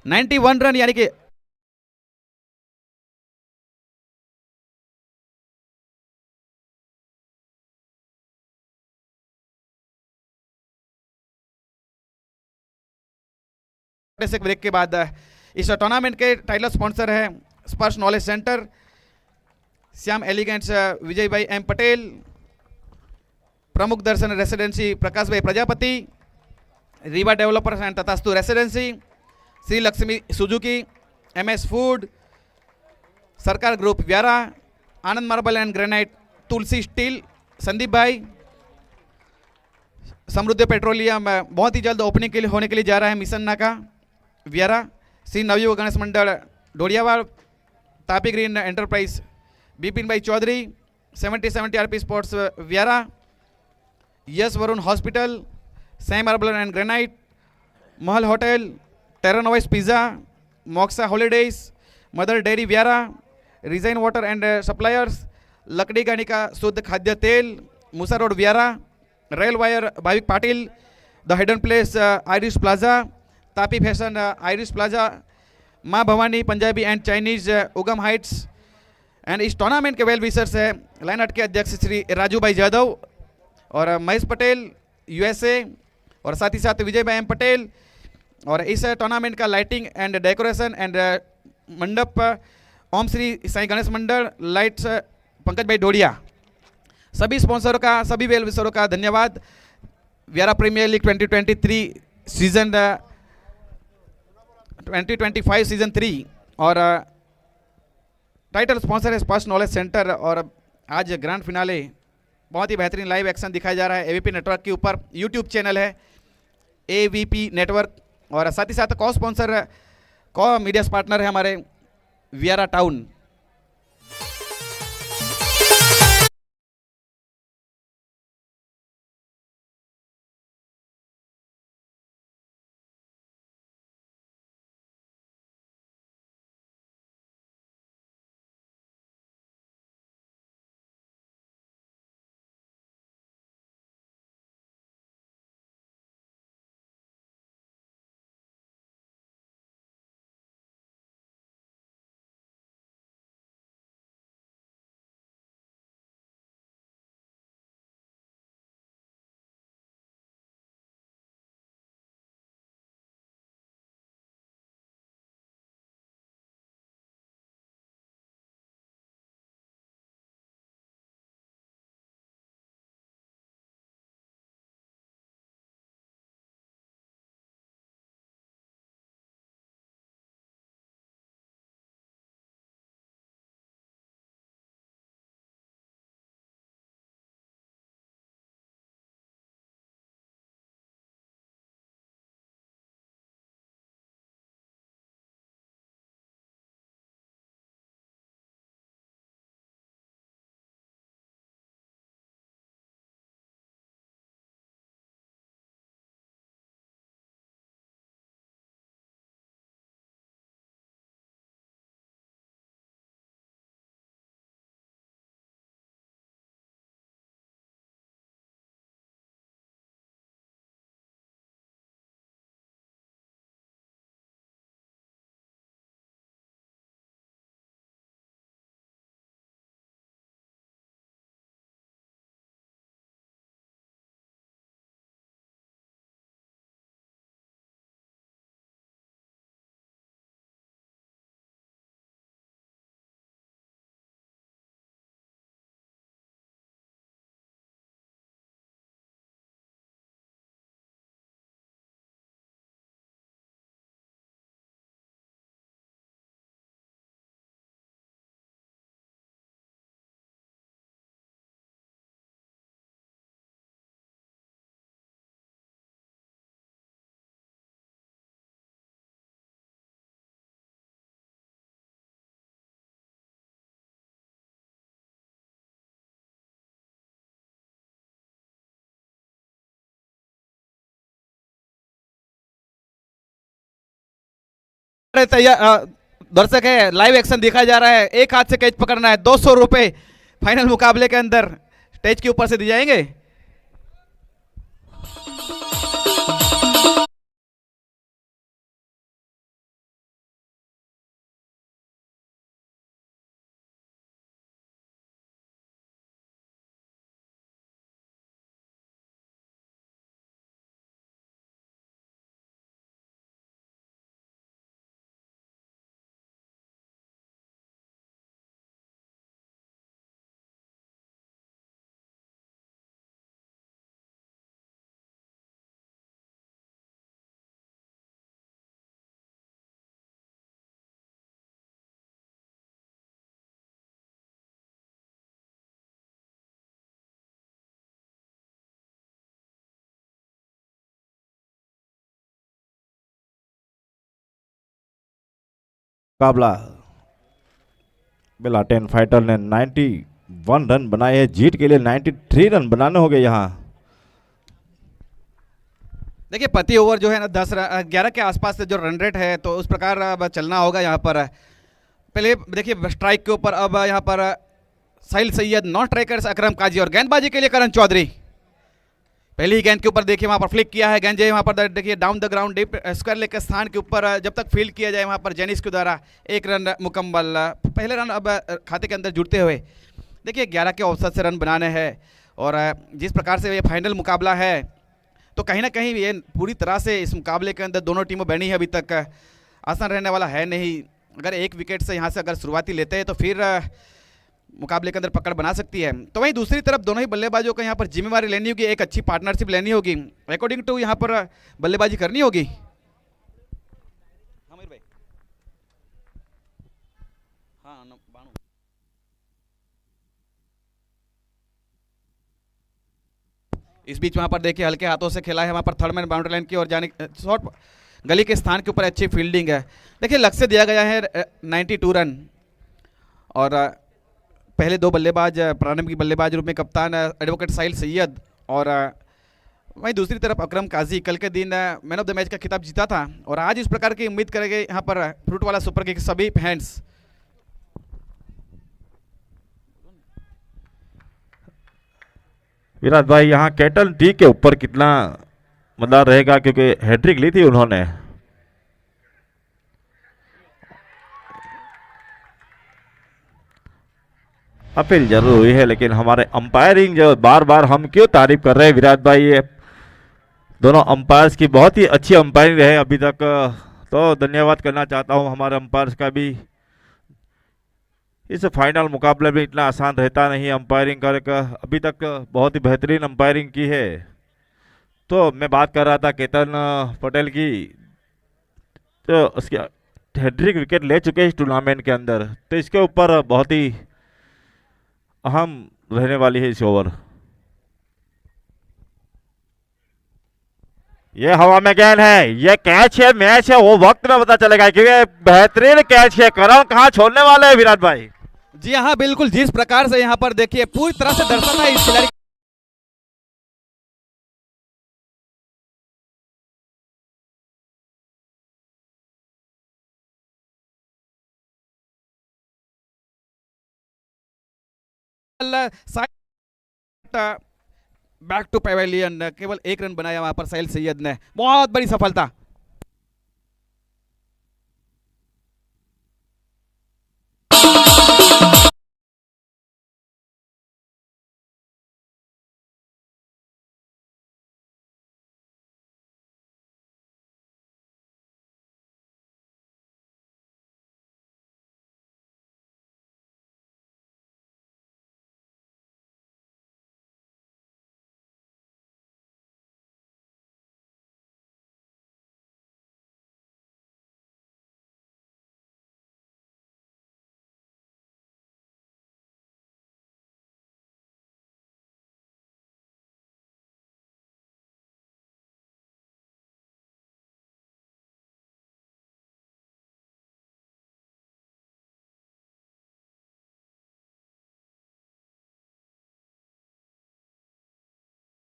नाइन्टी 91 रन यानी कि ब्रेक के बाद इस टूर्नामेंट के टाइटल स्पॉन्सर है Sparsh knowledge centre, Shyam elegants Vijay भाई एम पटेल, प्रमुख दर्शन रेसिडेंसी प्रकाश भाई Prajapati, Riva developers and Tathastu residency, Shri Lakshmi Suzuki, MS food, Sarkar group Vyara, Anand marble and granite, Tulsi steel, Sandeep भाई, समृद्ध पेट्रोलियम बहुत ही जल्द ओपनिंग के लिए होने के लिए जा रहा है mission Naka Vyara, Shri Navyug Ganesh Mandal Dodiyawad, Tapi green enterprise Bipin भाई Chaudhary, 70 RP sports Vyara, yes Varun hospital, Sam marble and granite, Mahal hotel, टेरानोवाइस pizza, Moksha holidays, mother dairy Vyara, resign water and suppliers, लकड़ी गानी का शुद्ध खाद्य तेल, Musa road Vyara, rail wire Bhavik Patil, the hidden place Irish plaza, Tapi fashion Irish plaza, Maa Bhavani Punjabi and Chinese Ugam heights. And इस tournament के well wishers है लाइन आउट के अध्यक्ष श्री राजू भाई यादव, और महेश पटेल यूएसए, और साथ ही साथ विजय भाई एम पटेल। और इस टूर्नामेंट का लाइटिंग एंड डेकोरेशन एंड मंडप ओम श्री साई गणेश मंडल लाइट्स पंकज भाई डोडिया। सभी स्पॉन्सरों का, सभी वेल विशरों का धन्यवाद। वियारा प्रीमियर लीग 2023 सीजन 2025 सीजन 3 और टाइटल स्पॉन्सर है स्पर्श नॉलेज सेंटर। और आज ग्रैंड फिनाले बहुत ही बेहतरीन लाइव एक्शन दिखाया जा रहा है एवीपी नेटवर्क के ऊपर। यूट्यूब चैनल है एवीपी नेटवर्क, और साथ ही साथ को स्पॉन्सर, को मीडिया पार्टनर है हमारे वियारा टाउन। तैयार दर्शक है, लाइव एक्शन दिखाया जा रहा है। एक हाथ से कैच पकड़ना है। 200 रुपए फाइनल मुकाबले के अंदर स्टेज के ऊपर से दिए जाएंगे। मुकाबला बेलाटेन फाइटर ने 91 रन बनाए हैं। जीत के लिए 93 रन बनाने होंगे यहाँ। देखिए प्रति ओवर जो है ना 11 के आसपास से जो रन रेट है, तो उस प्रकार अब चलना होगा यहाँ पर। पहले देखिए स्ट्राइक के ऊपर अब यहाँ पर साहिल सैयद, नॉन स्ट्राइकर्स अकरम काजी, और गेंदबाजी के लिए करण चौधरी। पहली गेंद के ऊपर देखिए वहाँ पर फ्लिक किया है गेंद, वहाँ पर देखिए down the ground deep square leg के स्थान के ऊपर जब तक फील्ड किया जाए वहाँ पर जेनिस के द्वारा 1 रन मुकम्मल। पहले रन अब खाते के अंदर जुड़ते हुए देखिए 11 के औसत से रन बनाने हैं। और जिस प्रकार से ये फाइनल मुकाबला है, तो कहीं ना कहीं ये पूरी तरह से इस मुकाबले के अंदर दोनों टीमों बनी है, अभी तक आसान रहने वाला है नहीं। अगर एक विकेट से यहाँ से अगर शुरुआती लेते हैं तो फिर मुकाबले के अंदर पकड़ बना सकती है। तो वहीं दूसरी तरफ दोनों ही बल्लेबाजों को यहाँ पर जिम्मेवारी लेनी होगी, एक अच्छी पार्टनरशिप लेनी होगी, अकॉर्डिंग टू यहाँ पर बल्लेबाजी करनी होगी। हाँ, इस बीच वहाँ पर देखिए हल्के हाथों से खेला है वहाँ पर थर्ड मैन बाउंड्री लाइन की ओर जाने, शॉर्ट गली के स्थान के ऊपर अच्छी फील्डिंग है। देखिए लक्ष्य दिया गया है 92 रन, और पहले दो बल्लेबाज प्रारंभिक बल्लेबाज रूप में कप्तान एडवोकेट साहिल सैयद, और वहीं दूसरी तरफ अकरम काजी कल के दिन मैन ऑफ द मैच का खिताब जीता था, और आज इस प्रकार की उम्मीद करेंगे यहाँ पर फ्रूट वाला सुपर किक सभी फैंस। विराट भाई यहाँ कैटल डी के ऊपर कितना मतलब रहेगा, क्योंकि हैट्रिक ली थी उन्होंने। अपील जरूर हुई है, लेकिन हमारे अंपायरिंग जो बार बार हम क्यों तारीफ कर रहे हैं विराट भाई, ये दोनों अंपायर्स की बहुत ही अच्छी अंपायरिंग रहे अभी तक। तो धन्यवाद करना चाहता हूं हमारे अंपायर्स का भी। इस फाइनल मुकाबले में इतना आसान रहता नहीं अंपायरिंग कर, अभी तक बहुत ही बेहतरीन अंपायरिंग की है। तो मैं बात कर रहा था केतन पटेल की, तो उसके हैट्रिक विकेट ले चुके हैं इस टूर्नामेंट के अंदर, तो इसके ऊपर बहुत ही अहम रहने वाली है इस ओवर। ये हवा में गेंद है, ये कैच है, मैच है, वो वक्त में पता चलेगा, क्योंकि बेहतरीन कैच है। करण कहाँ छोड़ने वाले हैं विराट भाई? जी हाँ बिल्कुल, जिस प्रकार से यहाँ पर देखिए पूरी तरह से दर्शक है इस खिलाड़ी बैक टू पेवेलियन, केवल एक रन बनाया वहां पर साहिल सैयद ने, बहुत बड़ी सफलता।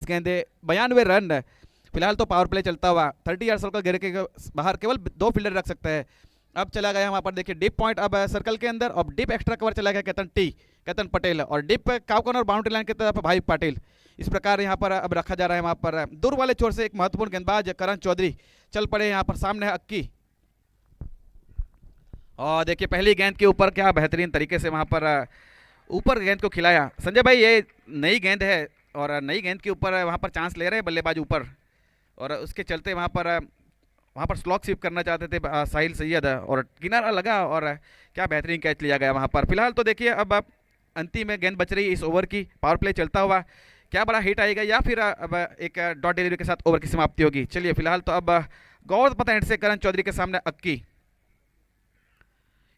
गेंदे 92 रन, फिलहाल तो पावर प्ले चलता हुआ 30 यार्ड सर्कल घेरे के बाहर केवल दो फील्डर रख सकते हैं। अब चला गया वहां पर देखिए डिप पॉइंट अब सर्कल के अंदर, अब डिप एक्स्ट्रा कवर चला गया केतन पटेल, और डिप काव कॉर्नर बाउंड्री लाइन की तरफ भाई पाटिल। इस प्रकार यहाँ पर अब रखा जा रहा है वहां पर दूर वाले छोर से एक महत्वपूर्ण गेंदबाज करण चौधरी चल पड़े यहाँ पर, सामने है अक्की, और देखिए पहली गेंद के ऊपर क्या बेहतरीन तरीके से वहां पर ऊपर गेंद को खिलाया। संजय भाई ये नई गेंद है, और नई गेंद के ऊपर वहाँ पर चांस ले रहे हैं बल्लेबाज ऊपर, और उसके चलते वहाँ पर स्लॉक स्वीप करना चाहते थे साहिल सैयद, और किनारा लगा और क्या बेहतरीन कैच लिया गया वहाँ पर। फिलहाल तो देखिए अब अंतिम में गेंद बच रही है इस ओवर की, पावर प्ले चलता हुआ क्या बड़ा हिट आएगा या फिर अब एक डॉट डिलीवरी के साथ ओवर की समाप्ति होगी। चलिए फिलहाल तो अब गौर पता एंड से करण चौधरी के सामने अक्की।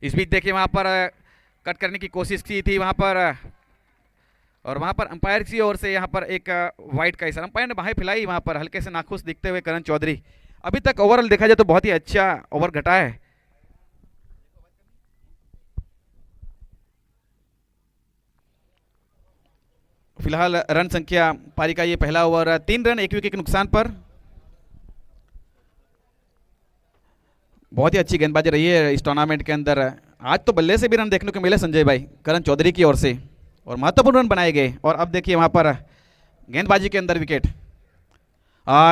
इस बीच देखिए वहाँ पर कट करने की कोशिश की थी वहाँ पर, और वहां पर अंपायर की ओर से यहाँ पर एक वाइट का इशारा, अंपायर ने बाहें फैलाई वहां पर हल्के से नाखुश दिखते हुए करण चौधरी। अभी तक ओवरऑल देखा जाए तो बहुत ही अच्छा ओवर घटा है। फिलहाल रन संख्या पारी का ये पहला ओवर 3 रन 1 विकेट के नुकसान पर। बहुत ही अच्छी गेंदबाजी रही है इस टूर्नामेंट के अंदर। आज तो बल्ले से भी रन देखने को मिले संजय भाई करण चौधरी की ओर से, और महत्वपूर्ण रन बनाए गए। और अब देखिए वहां पर गेंदबाजी के अंदर विकेट,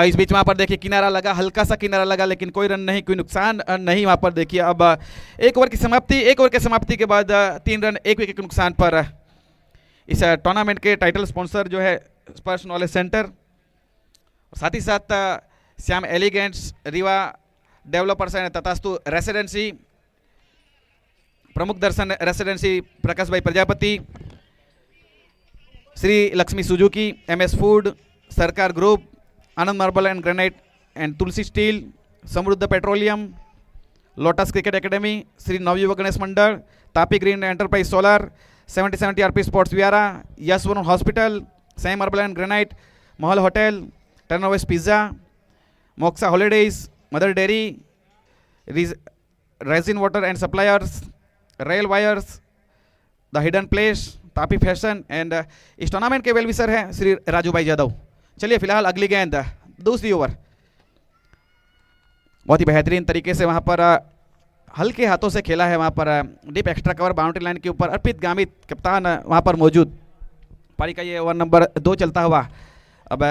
इस बीच वहां पर देखिए किनारा लगा, हल्का सा किनारा लगा, लेकिन कोई रन नहीं, कोई नुकसान नहीं वहां पर। देखिए अब एक ओवर की समाप्ति के बाद 3 रन 1 विकेट के नुकसान पर इस टूर्नामेंट के टाइटल स्पॉन्सर जो है स्पर्श नॉलेज सेंटर, साथ ही साथ Shyam elegants, Riva developers and Tathastu residency, Pramukh Darshan residency Prakash भाई Prajapati, Shri Lakshmi Suzuki, MS food, Sarkar group, Anand marble and granite and Tulsi steel, Samruddh petroleum, lotus cricket academy, Shri Navyuvak Ganesh Mandal, Tapi green enterprise solar, 70 RP sports Vyara, yes Varun hospital, Sam marble and granite, Mahal hotel, turnovers pizza, Moksha holidays, mother dairy, resin water and suppliers, rail wires, the hidden place, Tapi fashion and इस tournament के वेलविसर हैं श्री राजू भाई यादव। चलिए फिलहाल अगली गेंद, दूसरी over, बहुत ही बेहतरीन तरीके से वहां पर हल्के हाथों से खेला है, वहां पर deep extra cover boundary line के ऊपर अर्पित गामित कप्तान वहां पर मौजूद। पारी का ये ओवर नंबर 2 चलता हुआ। अब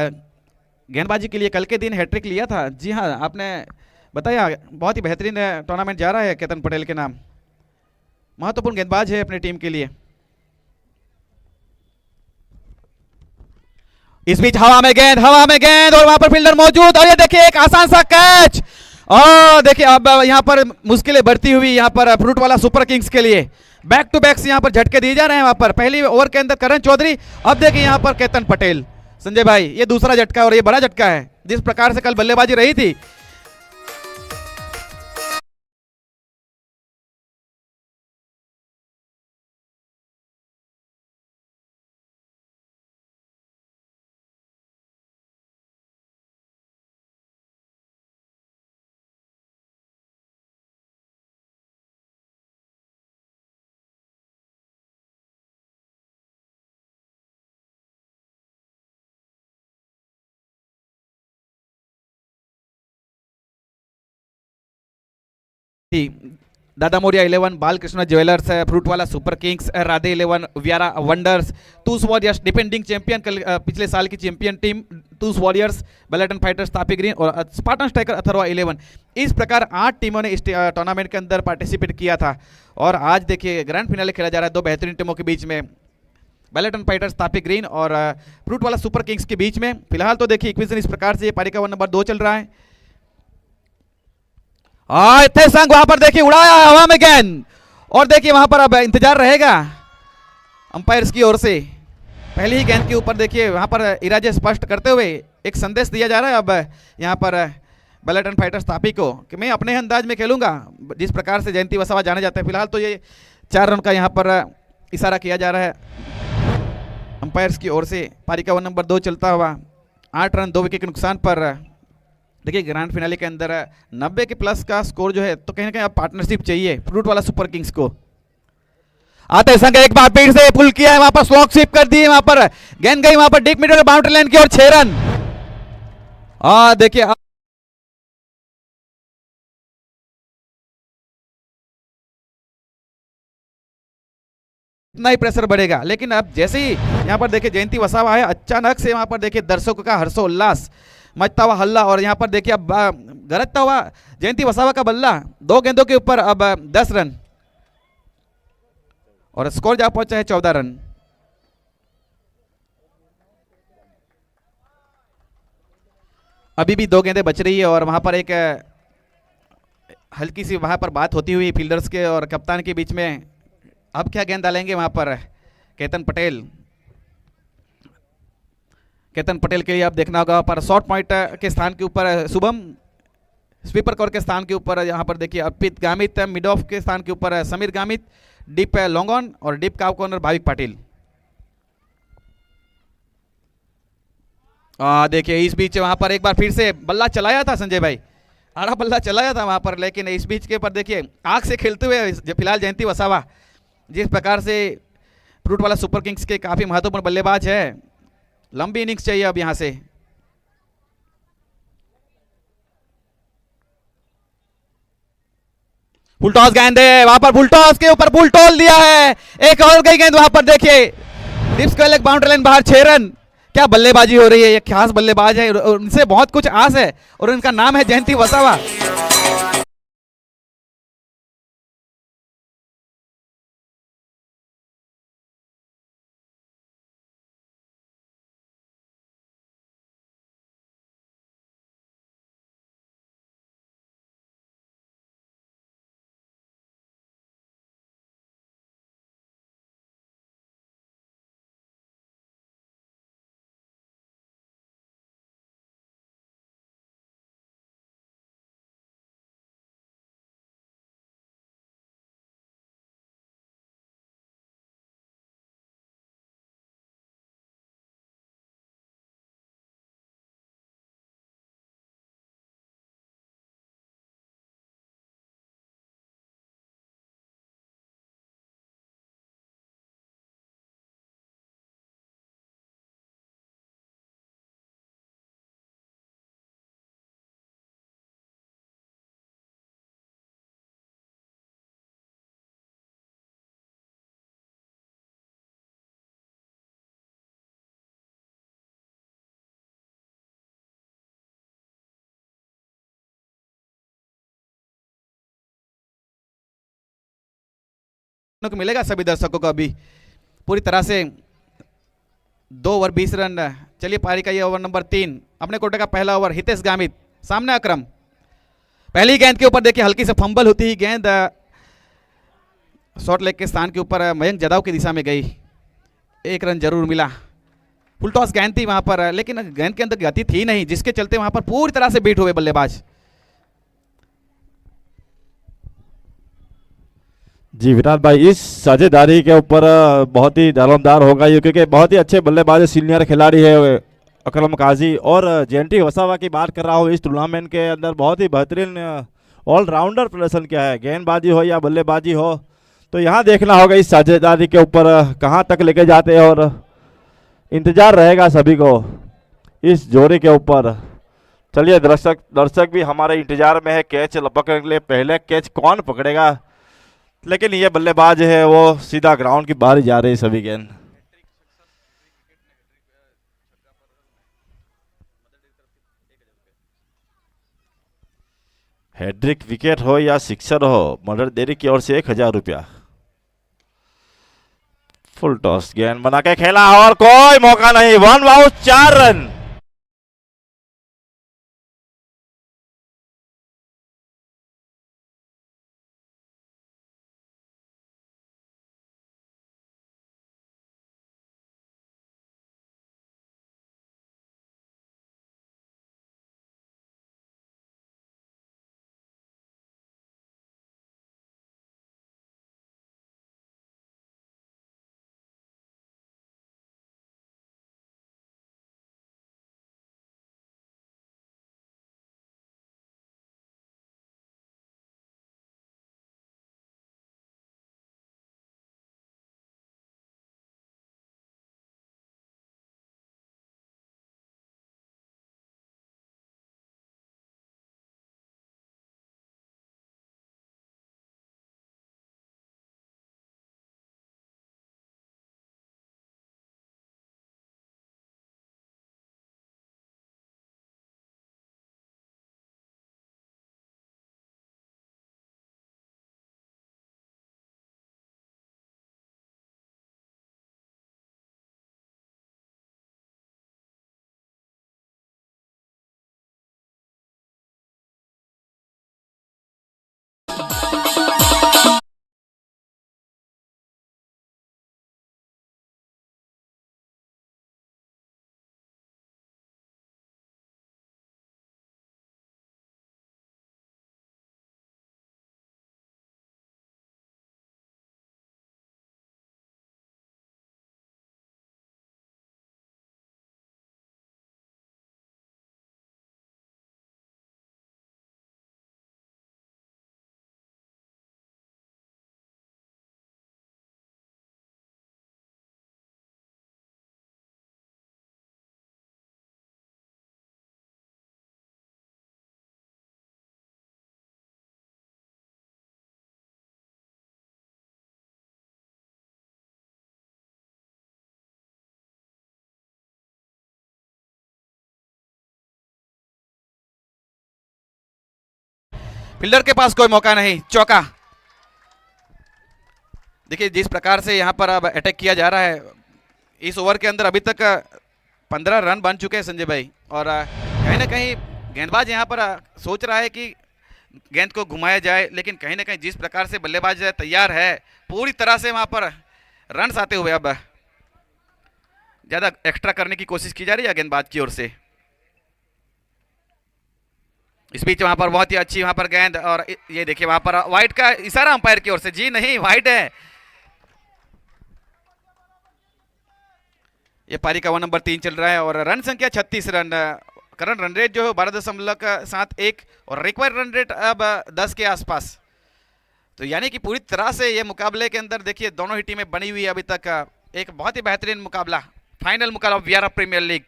गेंदबाजी के लिए कल के दिन हैट्रिक लिया था, जी हाँ आपने बताया, बहुत ही बेहतरीन टूर्नामेंट जा रहा है केतन पटेल के नाम, महत्वपूर्ण गेंदबाज है अपनी टीम के लिए। इस बीच हवा में गेंद और वहां पर फील्डर मौजूद, और ये देखिए एक आसान सा कैच, और देखिए अब यहां पर मुश्किलें बढ़ती हुई यहां पर फ्रूट वाला सुपर किंग्स के लिए बैक टू बैक यहां पर झटके दिए जा रहे हैं। वहां पर पहली ओवर के अंदर करण चौधरी, अब देखिए यहां पर केतन पटेल। संजय भाई ये दूसरा झटका और ये बड़ा झटका है, जिस प्रकार से कल बल्लेबाजी रही थी। दादा मोरिया 11, बालकृष्ण ज्वेलर्स, फ्रूट वाला super kings, Radhe 11, Vyara wonders, टूस वॉरियर्स डिफेंडिंग चैंपियन पिछले साल की चैंपियन टीम टूस वॉरियर्स, बेलेटन फाइटर्स तापी ग्रीन और स्पार्टन स्ट्राइकर अथर्वा 11। इस प्रकार 8 टीमों ने इस टूर्नामेंट के अंदर पार्टिसिपेट किया था, और आज देखिए ग्रैंड फिनाले खेला जा रहा है दो बेहतरीन टीमों के बीच में, बेलेटन फाइटर्स तापी ग्रीन और फ्रूट वाला सुपर किंग्स के बीच में। फिलहाल तो देखिए इक्वेशन इस प्रकार से पारी का ओवर नंबर 2 चल रहा है। थे संग वहां पर देखिए उड़ाया हवा में गेंद, और देखिए वहां पर अब इंतजार रहेगा अंपायर्स की ओर से। पहली ही गेंद के ऊपर देखिए वहां पर इरादे स्पष्ट करते हुए एक संदेश दिया जा रहा है अब यहां पर बेलेटन फाइटर्स तापी को कि मैं अपने अंदाज में खेलूंगा, जिस प्रकार से जयंती वसावा जाने जाते हैं। फिलहाल तो ये 4 रन का यहां पर इशारा किया जा रहा है अंपायर्स की ओर से। पारी का ओवर नंबर 2 चलता हुआ, 8 रन 2 विकेट के नुकसान पर। देखिए ग्रैंड फिनाले के अंदर 90 के प्लस का स्कोर जो है, तो कहीं ना कहीं अब पार्टनरशिप चाहिए फ्रूट वाला सुपर किंग्स को। आते संग एक बार फिर से पुल किया है, वहां पर स्लॉक स्वीप कर दी है, वहां पर गेंद गई वहां पर डीप मिडल बाउंड्री लाइन की ओर, 6 रन। देखिए इतना ही प्रेशर बढ़ेगा, लेकिन अब जैसे ही यहां पर देखिए जयंती वसावा है, अचानक से वहां पर देखिए दर्शकों का हर्षोल्लास, मचता हुआ हल्ला, और यहां पर देखिए अब गरजता हुआ जयंती वसावा का बल्ला, 2 गेंदों के ऊपर अब 10 रन, और स्कोर जा पहुंचा है 14 रन। अभी भी 2 गेंदें बच रही है, और वहां पर एक हल्की सी वहां पर बात होती हुई फील्डर्स के और कप्तान के बीच में, अब क्या गेंद डालेंगे वहां पर केतन पटेल। केतन पटेल के लिए अब देखना होगा पर शॉर्ट पॉइंट के स्थान के ऊपर शुभम, स्वीपर कवर के स्थान के ऊपर यहाँ पर देखिए अर्पित गामित, मिड ऑफ के स्थान के ऊपर Sameer Gamit, deep long on और डीप काव कॉर्नर भाविक पाटिल। देखिए इस बीच वहां पर एक बार फिर से बल्ला चलाया था संजय भाई, आड़ा बल्ला चलाया था वहां पर, लेकिन इस बीच के ऊपर देखिए आंख से खेलते हुए फिलहाल जयंती वसावा, जिस प्रकार से फ्रूट वाला सुपर किंग्स के काफी महत्वपूर्ण बल्लेबाज है, लंबी इनिंग्स चाहिए अब यहां से। फुल टॉस गेंद है, वहां पर फुल टॉस के ऊपर फुल टॉल दिया है, एक और गई गेंद वहां पर देखिए डिप्स को लेग बाउंड्री लाइन बाहर, 6 रन। क्या बल्लेबाजी हो रही है, ये खास बल्लेबाज है, उनसे बहुत कुछ आस है, और उनका नाम है जयंती वसावा। को मिलेगा सभी दर्शकों को अभी पूरी तरह से 2 ओवर 20 रन। चलिए पारी का ये ओवर नंबर 3, अपने कोटे का पहला ओवर। हितेश गामित सामने अक्रम, पहली गेंद के ऊपर देखिए हल्की से फंबल होती ही गेंद शॉर्ट लेग के स्थान के ऊपर मयंक जदाव की दिशा में गई। 1 रन जरूर मिला। फुल टॉस गेंद थी वहां पर, लेकिन गेंद के अंदर गति थी नहीं, जिसके चलते वहां पर पूरी तरह से बीट हुए बल्लेबाज। जी विराट भाई, इस साझेदारी के ऊपर बहुत ही दारोमदार होगा ये, क्योंकि बहुत ही अच्छे बल्लेबाज सीनियर खिलाड़ी है अकरम काजी। और जेंटी वसावा की बात कर रहा हूँ, इस टूर्नामेंट के अंदर बहुत ही बेहतरीन ऑलराउंडर प्रदर्शन किया है, गेंदबाजी हो या बल्लेबाजी हो। तो यहाँ देखना होगा इस साझेदारी के ऊपर कहाँ तक लेके जाते हैं, और इंतजार रहेगा सभी को इस जोड़ी के ऊपर। चलिए दर्शक भी हमारे इंतजार में है कैच पकड़ने के लिए, पहले कैच कौन पकड़ेगा। लेकिन ये बल्लेबाज है वो सीधा ग्राउंड की बाहर जा रही है सभी गेंद। हैट्रिक विकेट हो या सिक्सर हो, मदर डेयरी की ओर से 1000 रुपया। फुल टॉस गेंद बना के खेला और कोई मौका नहीं, 1 आउट 4 रन। फील्डर के पास कोई मौका नहीं, चौका। देखिए जिस प्रकार से यहाँ पर अब अटैक किया जा रहा है, इस ओवर के अंदर अभी तक 15 रन बन चुके हैं संजय भाई। और कहीं ना कहीं गेंदबाज यहाँ पर सोच रहा है कि गेंद को घुमाया जाए, लेकिन कहीं ना कहीं जिस प्रकार से बल्लेबाज तैयार है, पूरी तरह से वहाँ पर रन आते हुए अब ज़्यादा एक्स्ट्रा करने की कोशिश की जा रही है गेंदबाज की ओर से। इस बीच वहां पर बहुत ही अच्छी वहां पर गेंद, और ये देखिए वहां पर वाइड का इशारा अंपायर की ओर से, जी नहीं वाइड है। ये पारी का ओवर नंबर 3 चल रहा है और रन संख्या 36 रन। करंट रन रेट जो है 12.71 और रिक्वायर्ड रन रेट अब 10 के आसपास। तो यानी कि पूरी तरह से ये मुकाबले के अंदर देखिए दोनों ही टीमें बनी हुई है अभी तक। एक बहुत ही बेहतरीन मुकाबला, फाइनल मुकाबला वियारा प्रीमियर लीग।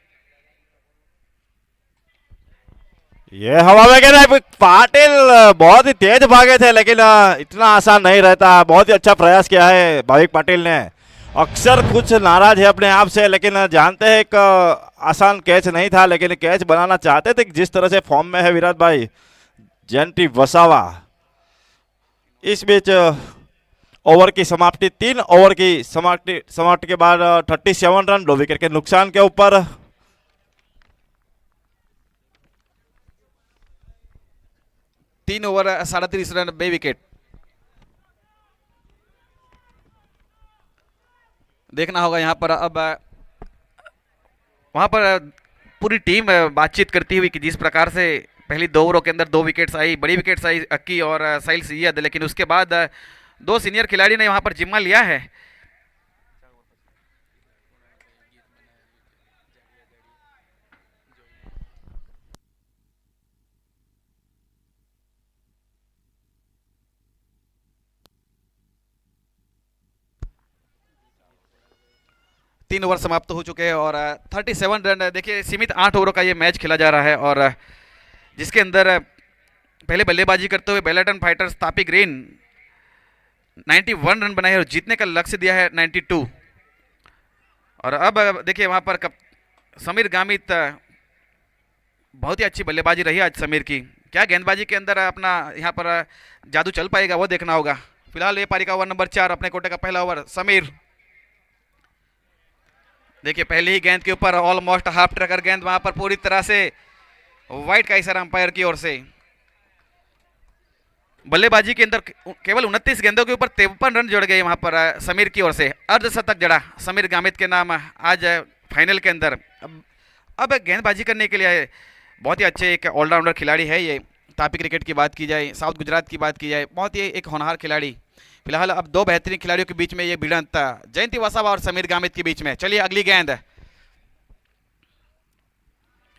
ये हवा में कह रहा है पाटिल बहुत ही तेज भागे थे, लेकिन इतना आसान नहीं रहता। बहुत ही अच्छा प्रयास किया है भाविक पाटिल ने। अक्सर कुछ नाराज है अपने आप से, लेकिन जानते हैं एक आसान कैच नहीं था, लेकिन कैच बनाना चाहते थे। जिस तरह से फॉर्म में है विराट भाई जेंटी वसावा, इस बीच ओवर की समाप्ति, 3 ओवर की समाप्ति के बाद 37 रन 2 विकेट के नुकसान के ऊपर। तीन ओवर 37 रन 2 विकेट। देखना होगा यहाँ पर अब वहाँ पर पूरी टीम बातचीत करती हुई कि जिस प्रकार से पहली 2 ओवरों के अंदर 2 विकेट्स आई, बड़ी विकेट्स आई अक्की और साहिल सैयद, लेकिन उसके बाद 2 सीनियर खिलाड़ी ने वहाँ पर जिम्मा लिया है। तीन ओवर समाप्त हो चुके हैं और 37 रन। देखिए सीमित 8 ओवरों का ये मैच खेला जा रहा है और जिसके अंदर पहले बल्लेबाजी करते हुए बेलेटन फाइटर्स तापी ग्रीन 91 रन बनाए और जीतने का लक्ष्य दिया है 92। और अब देखिए वहाँ पर समीर गामित, बहुत ही अच्छी बल्लेबाजी रही आज समीर की। क्या गेंदबाजी के अंदर अपना यहाँ पर जादू चल पाएगा वो देखना होगा। फिलहाल ये पारी का ओवर नंबर 4, अपने कोटे का पहला ओवर। समीर देखिए पहली ही गेंद के ऊपर ऑलमोस्ट हाफ ट्रैकर गेंद वहां पर पूरी तरह से वाइट का इशारा अंपायर की ओर से। बल्लेबाजी के अंदर केवल 29 गेंदों के ऊपर 53 रन जोड़ गए वहां पर समीर की ओर से। अर्धशतक जड़ा समीर गामित के नाम आज फाइनल के अंदर। अब गेंदबाजी करने के लिए बहुत ही अच्छे एक ऑलराउंडर खिलाड़ी है ये। तापी क्रिकेट की बात की जाए, साउथ गुजरात की बात की जाए, बहुत ही एक होनहार खिलाड़ी। फिलहाल अब 2 बेहतरीन खिलाड़ियों के बीच में ये भिड़ंत जयंती वसावा और समीर गामित के बीच में। चलिए अगली गेंद।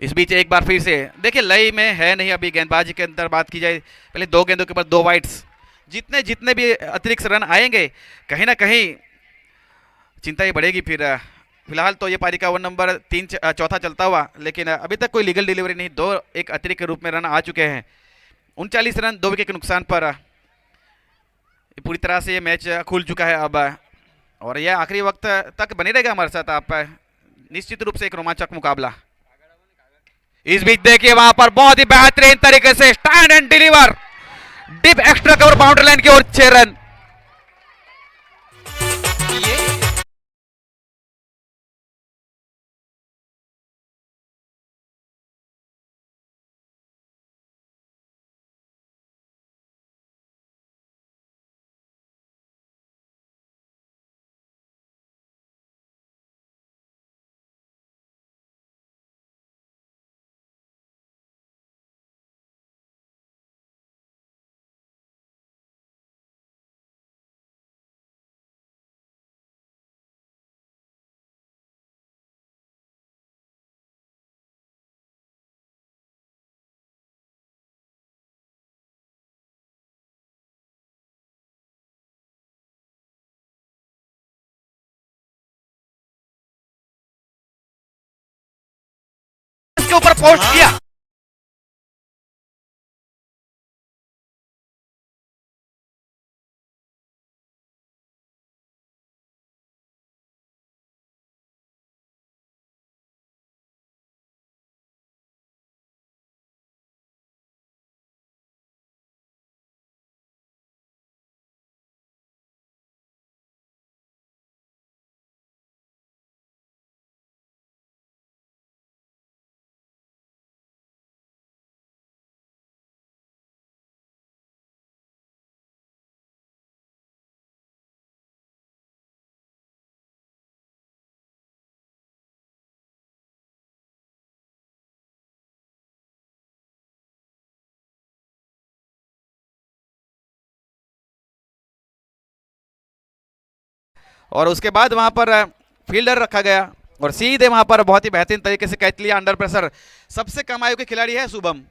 इस बीच एक बार फिर से देखिए लय में है नहीं अभी गेंदबाजी के अंदर बात की जाए। पहले 2 गेंदों के ऊपर 2 वाइड्स। जितने भी अतिरिक्त रन आएंगे कहीं ना कहीं चिंता ही बढ़ेगी फिर। फिलहाल तो ये पारी का ओवर नंबर 3 चौथा चलता हुआ, लेकिन अभी तक कोई लीगल डिलीवरी नहीं। 2 एक अतिरिक्त के रूप में रन आ चुके हैं। 39 रन 2 विकेट के नुकसान पर पूरी तरह से ये मैच खुल चुका है अब, और यह आखिरी वक्त तक बने रहेगा हमारे साथ। आप निश्चित रूप से एक रोमांचक मुकाबला। इस बीच देखिए वहां पर बहुत ही बेहतरीन तरीके से stand and deliver deep extra cover boundary line की ओर 6 रन। के ऊपर पोस्ट किया। और उसके बाद वहां पर फील्डर रखा गया और सीधे वहां पर बहुत ही बेहतरीन तरीके से कैच लिया अंडर प्रेशर। सबसे कम आयु के खिलाड़ी है शुभम।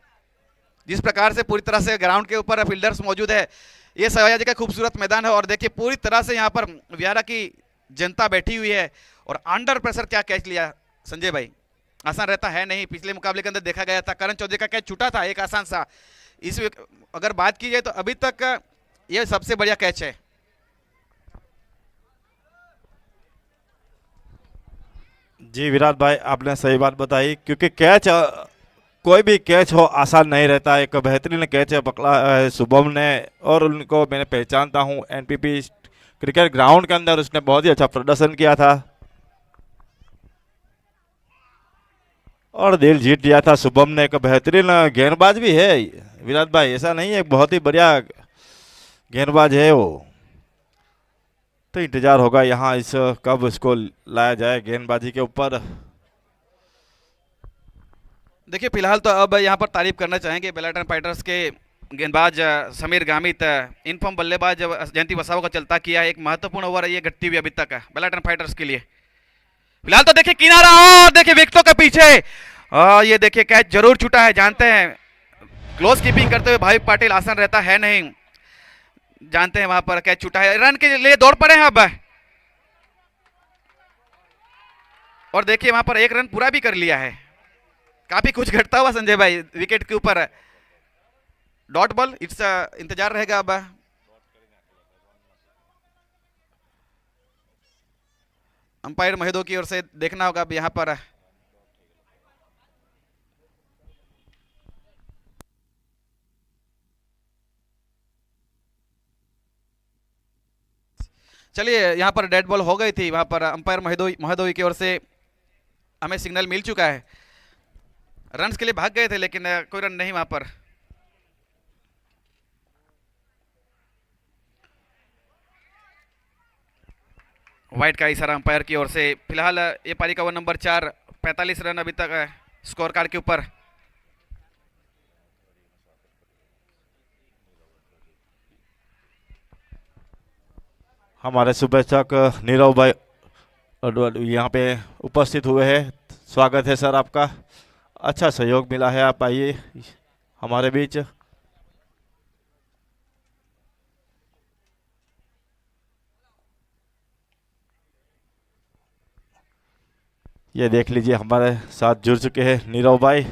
जिस प्रकार से पूरी तरह से ग्राउंड के ऊपर फील्डर्स मौजूद है, ये सयाजी का खूबसूरत मैदान है। और देखिए पूरी तरह से यहाँ पर वियारा की जनता बैठी हुई है और अंडर प्रेशर क्या कैच लिया संजय भाई। आसान रहता है नहीं। पिछले मुकाबले के अंदर देखा गया था करण चौधरी का कैच छूटा था एक आसान सा। इस अगर बात की जाए तो अभी तक ये सबसे बढ़िया कैच है। जी विराट भाई, आपने सही बात बताई, क्योंकि कैच कोई भी कैच हो आसान नहीं रहता। एक बेहतरीन कैच पकड़ा है शुभम ने और उनको मैंने पहचानता हूँ एनपीपी क्रिकेट ग्राउंड के अंदर उसने बहुत ही अच्छा प्रदर्शन किया था और दिल जीत लिया था। शुभम ने एक बेहतरीन गेंदबाज भी है विराट भाई, ऐसा नहीं है, बहुत ही बढ़िया गेंदबाज है वो। तो इंतजार होगा यहाँ इस कब इसको लाया जाए गेंदबाजी के ऊपर। देखिए फिलहाल तो अब यहाँ पर तारीफ करना चाहेंगे बेलाटन फाइटर्स के गेंदबाज समीर गामित। इनफॉर्म बल्लेबाज जयंती वसावा को चलता किया, एक महत्वपूर्ण ओवर है ये घटती हुई अभी तक बेलाटन फाइटर्स के लिए। फिलहाल तो देखिए किनारा और देखिए विकेटों के पीछे ये देखिए कैच जरूर छूटा है। जानते हैं क्लोज कीपिंग करते हुए भाई पाटिल आसान रहता है नहीं, जानते हैं वहां पर कैच छूटा है। रन के लिए दौड़ पड़े हैं अब और देखिए वहां पर एक रन पूरा भी कर लिया है। काफी कुछ घटता हुआ संजय भाई विकेट के ऊपर। डॉट बॉल इट्स इंतजार रहेगा अब। अंपायर महेदो की ओर से देखना होगा अब यहाँ पर। चलिए यहाँ पर डेड बॉल हो गई थी, वहां पर अंपायर महेदोई की ओर से हमें सिग्नल मिल चुका है। रन्स के लिए भाग गए थे लेकिन कोई रन नहीं वहां पर। वाइट का इशारा अंपायर की ओर से। फिलहाल ये पारी का ओवर नंबर 4, 45 रन अभी तक स्कोर कार्ड के ऊपर। हमारे शुभेच्छक नीरव भाई यहाँ पे उपस्थित हुए हैं, स्वागत है सर आपका। अच्छा सहयोग मिला है, आप आइए हमारे बीच। ये देख लीजिए हमारे साथ जुड़ चुके हैं नीरव भाई।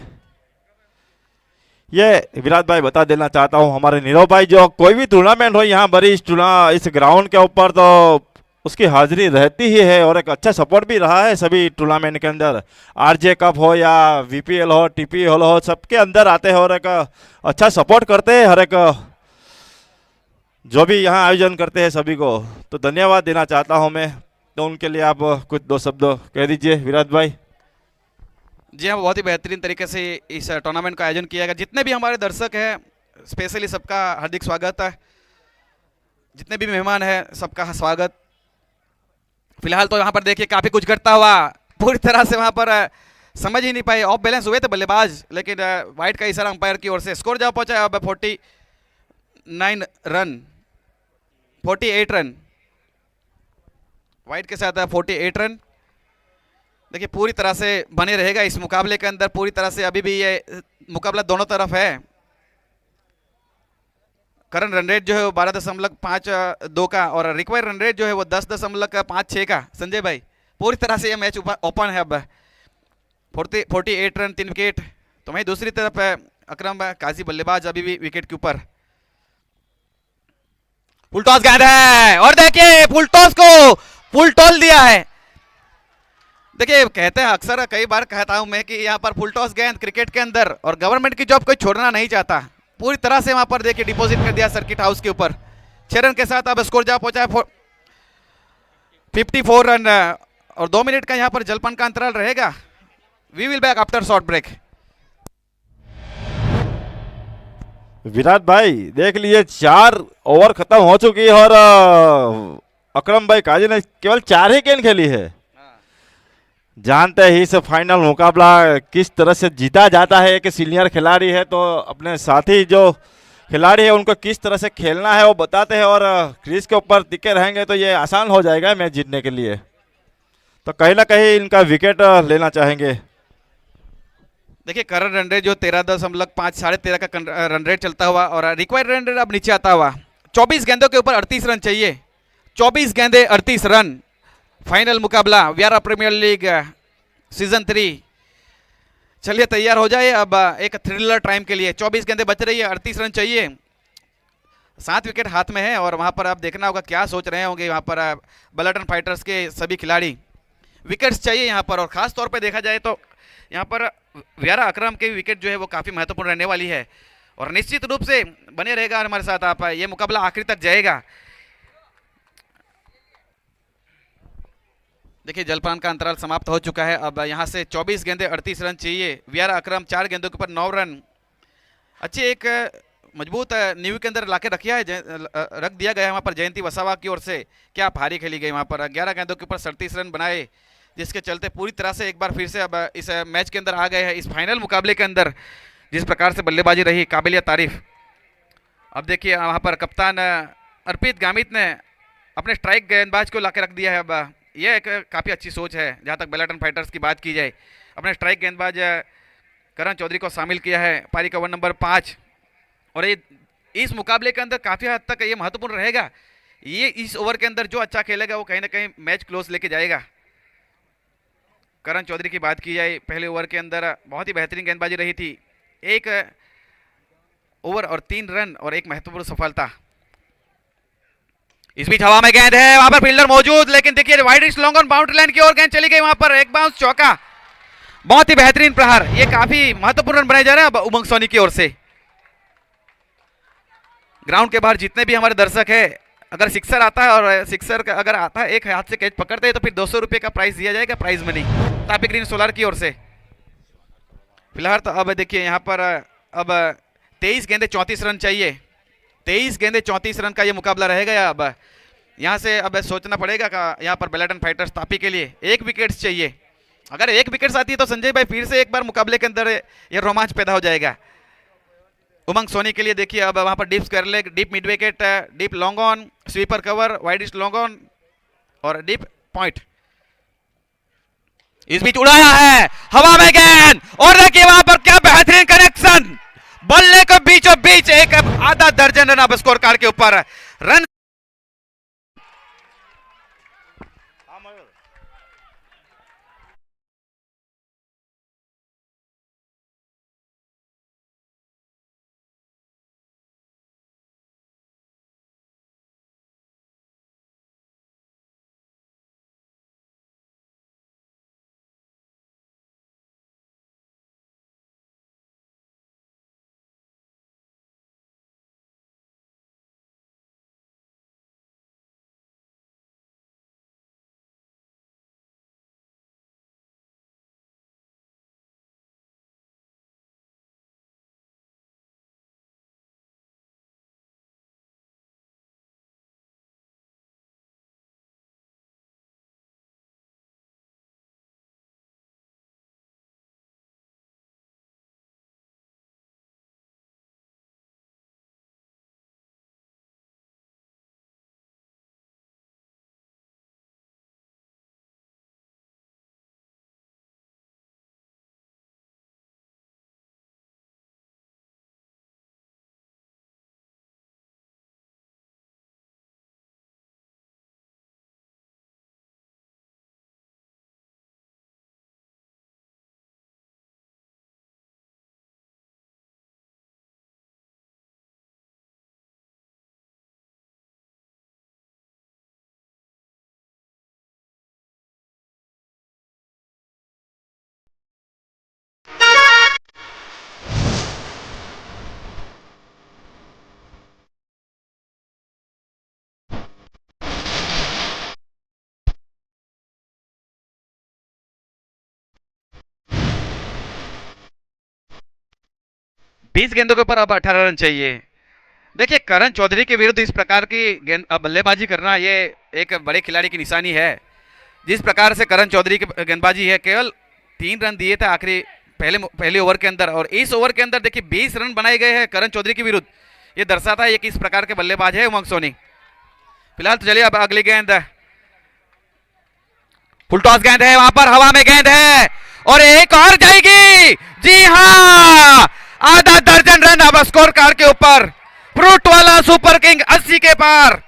ये विराट भाई बता देना चाहता हूँ, हमारे नीरव भाई जो कोई भी टूर्नामेंट हो यहाँ बड़ी इस ग्राउंड के ऊपर तो उसकी हाजिरी रहती ही है और एक अच्छा सपोर्ट भी रहा है सभी टूर्नामेंट के अंदर। आरजे कप हो या वीपीएल हो, टीपीएल हो, सबके अंदर आते हैं और एक अच्छा सपोर्ट करते हैं हर एक जो भी यहाँ आयोजन करते हैं सभी को। तो धन्यवाद देना चाहता हूँ मैं, तो उनके लिए आप कुछ दो शब्द कह दीजिए विराट भाई। जी हाँ, बहुत ही बेहतरीन तरीके से इस टूर्नामेंट का आयोजन किया गया। जितने भी हमारे दर्शक हैं स्पेशली सबका हार्दिक स्वागत है, जितने भी मेहमान हैं सबका स्वागत। फिलहाल तो यहाँ पर देखिए काफ़ी कुछ घटता हुआ, पूरी तरह से वहाँ पर समझ ही नहीं पाए, ऑफ बैलेंस हुए थे बल्लेबाज, लेकिन वाइट का इशारा अंपायर की ओर से। स्कोर जहाँ पहुँचा अब 49 रन, 48 रन वाइट के साथ 48 रन। देखिए पूरी तरह से बने रहेगा इस मुकाबले के अंदर, पूरी तरह से अभी भी ये मुकाबला दोनों तरफ है। करंट रन रेट जो है वो 12.52 का और रिक्वायर्ड रन रेट जो है वो 10.56 का। संजय भाई पूरी तरह से ये मैच ओपन है अब। 48 रन, 3 विकेट। तो वहीं दूसरी तरफ अकरम काजी बल्लेबाज अभी भी विकेट के ऊपर। फुल टॉस गेंद है और देखिए फुल टॉस को फुल टॉल दिया है। देखिए कहते हैं अक्सर, कई बार कहता हूं मैं कि यहाँ पर फुल टॉस गेंद क्रिकेट के अंदर और गवर्नमेंट की जॉब कोई छोड़ना नहीं चाहता। पूरी तरह से वहां पर देखिए डिपॉजिट कर दिया सर्किट हाउस के ऊपर। 6 रन के साथ अब स्कोर जा पहुंचा है 54 रन और 2 मिनट का यहाँ पर जलपान का अंतराल रहेगा। We will back after short break. Virat भाई देख लीजिए 4 ओवर खत्म हो चुकी है और अकरम भाई काजी ने केवल 4 ही गेंद खेली है। जानते ही इस फाइनल मुकाबला किस तरह से जीता जाता है। एक सीनियर खिलाड़ी है तो अपने साथी जो खिलाड़ी है उनको किस तरह से खेलना है वो बताते हैं और क्रीज के ऊपर टिके रहेंगे तो ये आसान हो जाएगा मैच जीतने के लिए। तो कहीं ना कहीं इनका विकेट लेना चाहेंगे। देखिए करंट रन रेट जो 13.5 13.5 का रन रेट चलता हुआ और रिक्वायर्ड रन रेट अब नीचे आता हुआ। 24 गेंदों के ऊपर 38 रन चाहिए, 24 गेंदे 38 रन। फाइनल मुकाबला व्यारा प्रीमियर लीग सीजन 3। चलिए तैयार हो जाए अब एक थ्रिलर टाइम के लिए। 24 गेंदे बच रही है, 38 रन चाहिए, 7 विकेट हाथ में है और वहां पर आप देखना होगा क्या सोच रहे होंगे वहां पर बल्लेटन फाइटर्स के सभी खिलाड़ी। विकेट्स चाहिए यहाँ पर और खास तौर पे देखा जाए तो यहाँ पर व्यारा अकरम की विकेट जो है वो काफ़ी महत्वपूर्ण रहने वाली है और निश्चित रूप से बने रहेगा हमारे साथ। आप ये मुकाबला आखिर तक जाएगा। देखिए जलपान का अंतराल समाप्त हो चुका है। अब यहाँ से 24 गेंदे 38 रन चाहिए। वीआर अकरम 4 गेंदों के ऊपर 9 रन। अच्छी एक मजबूत नींव के अंदर लाके रखिया है, रख दिया गया है वहाँ पर जयंती वसावा की ओर से। क्या भारी खेली गई वहाँ पर, 11 गेंदों के ऊपर 37 रन बनाए, जिसके चलते पूरी तरह से एक बार फिर से अब इस मैच के अंदर आ गए हैं, इस फाइनल मुकाबले के अंदर। जिस प्रकार से बल्लेबाजी रही, काबिलियत तारीफ। अब देखिए वहाँ पर कप्तान अर्पित गामित ने अपने स्ट्राइक गेंदबाज को लाके रख दिया है। अब यह एक काफ़ी अच्छी सोच है जहाँ तक बेलाटन फाइटर्स की बात की जाए। अपने स्ट्राइक गेंदबाज करण चौधरी को शामिल किया है, पारी का ओवर नंबर 5। और ये इस मुकाबले के अंदर काफ़ी हद तक ये महत्वपूर्ण रहेगा। ये इस ओवर के अंदर जो अच्छा खेलेगा वो कहीं ना कहीं मैच क्लोज लेके जाएगा। करण चौधरी की बात की जाए, पहले ओवर के अंदर बहुत ही बेहतरीन गेंदबाजी रही थी। 1 ओवर और 3 रन और एक महत्वपूर्ण सफलता। इस बीच हवा में गेंद है, वहां पर फील्डर मौजूद, लेकिन देखिए wide wrist long on boundary line की ओर गेंद चली गई, वहां पर एक बाउंस चौका। बहुत ही बेहतरीन प्रहार, ये काफी महत्वपूर्ण रन बनाए जा रहे हैं अब उमंग सोनी की ओर से। ग्राउंड के बाहर जितने भी हमारे दर्शक है, अगर सिक्सर आता है और सिक्सर अगर आता है, एक हाथ से कैच पकड़ते हैं तो फिर 200 रुपए का प्राइस दिया जाएगा, prize money, Tapi green solar की ओर से। फिलहाल तो अब देखिए यहाँ पर अब 23 गेंदे 34 रन चाहिए। 23 गेंदे 34 रन का ये मुकाबला रहेगा। अब यहाँ से अब सोचना पड़ेगा यहाँ पर बेलाटन फाइटर्स तापी के लिए 1 विकेट चाहिए। अगर 1 विकेट आती है तो संजय भाई फिर से एक बार मुकाबले के अंदर ये रोमांच पैदा हो जाएगा। उमंग सोनी के लिए देखिए अब वहाँ पर deep square leg, deep mid wicket, deep long on, sweeper cover, wide long on और डीप पॉइंट। इस बीच उड़ाया है, हवा में गेंद, और देखिए वहां पर क्या बेहतरीन कनेक्शन, बल्ले को बीचों बीच, एक आधा दर्जन रन अब स्कोर कार्ड के ऊपर। रन बीस गेंदों के ऊपर अब 18 रन चाहिए। देखिए करण चौधरी के विरुद्ध इस प्रकार की गेंद बल्लेबाजी करना ये एक बड़े खिलाड़ी की निशानी है। जिस प्रकार से करण चौधरी की गेंदबाजी है, केवल 3 रन दिए थे आखिरी पहले ओवर के अंदर, और इस ओवर के अंदर देखिए 20 रन बनाए गए हैं करण चौधरी के विरुद्ध। ये दर्शाता है ये किस प्रकार के बल्लेबाज है उमंग सोनी। फिलहाल तो चलिए अब अगली गेंद, फुल टॉस गेंद है, वहां पर हवा में गेंद है और एक और जाएगी। जी हाँ, आधा दर्जन रन अब स्कोर कार्ड के ऊपर। फ्रूट वाला सुपर किंग 80 के पार।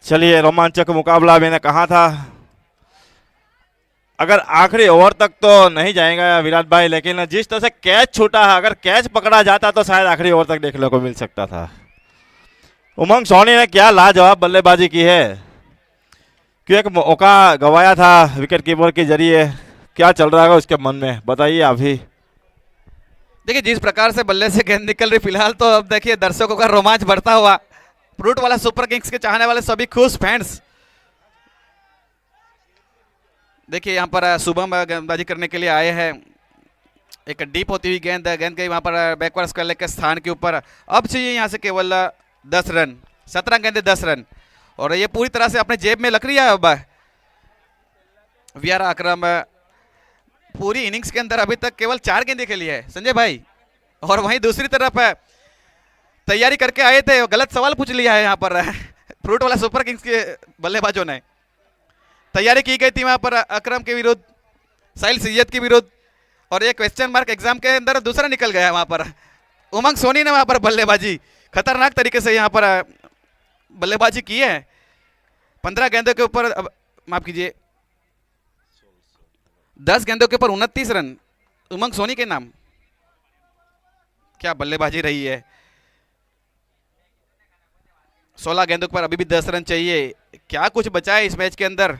चलिए, रोमांचक मुकाबला मैंने कहा था। अगर आखिरी ओवर तक तो नहीं जाएगा विराट भाई, लेकिन जिस तरह से कैच छूटा है, अगर कैच पकड़ा जाता तो शायद आखिरी ओवर तक देखने को मिल सकता था। उमंग सोनी ने क्या लाजवाब बल्लेबाजी की है, क्यों एक मौका गंवाया था विकेट कीपर के जरिए। क्या चल रहा है उसके मन में, बताइए आप ही। देखिए जिस प्रकार से बल्ले से गेंद निकल रही फिलहाल, तो अब देखिए दर्शकों का रोमांच बढ़ता हुआ। फ्रूट वाला सुपर किंग्स के चाहने वाले सभी खुश फैंस। देखिए यहाँ पर शुभम गेंदबाजी करने के लिए आए हैं। एक डीप होती हुई गेंद के वहाँ पर बैकवर्ड करने के स्थान के ऊपर। अब चाहिए यहाँ से केवल 10 रन, 17 गेंदे 10 रन, और ये पूरी तरह से अपने जेब में लग रही है। अब वीआर अकरम पूरी इनिंग्स के अंदर अभी तक केवल 4 गेंदें खेली है संजय भाई, और वहीं दूसरी तरफ तैयारी करके आए थे, गलत सवाल पूछ लिया है यहाँ पर फ्रूट वाला सुपर किंग्स के बल्लेबाजों ने। तैयारी की गई थी वहाँ पर अकरम के विरुद्ध, साहिल सैयद के विरुद्ध, और एक क्वेश्चन मार्क एग्जाम के अंदर दूसरा निकल गया वहाँ पर। उमंग सोनी ने वहाँ पर बल्लेबाजी खतरनाक तरीके से यहाँ पर बल्लेबाजी की है। 15 गेंदों के ऊपर, माफ कीजिए 10 गेंदों के ऊपर 29 रन उमंग सोनी के नाम। क्या बल्लेबाजी रही है। 16 गेंदों पर अभी भी 10 रन चाहिए। क्या कुछ बचा है इस मैच के अंदर।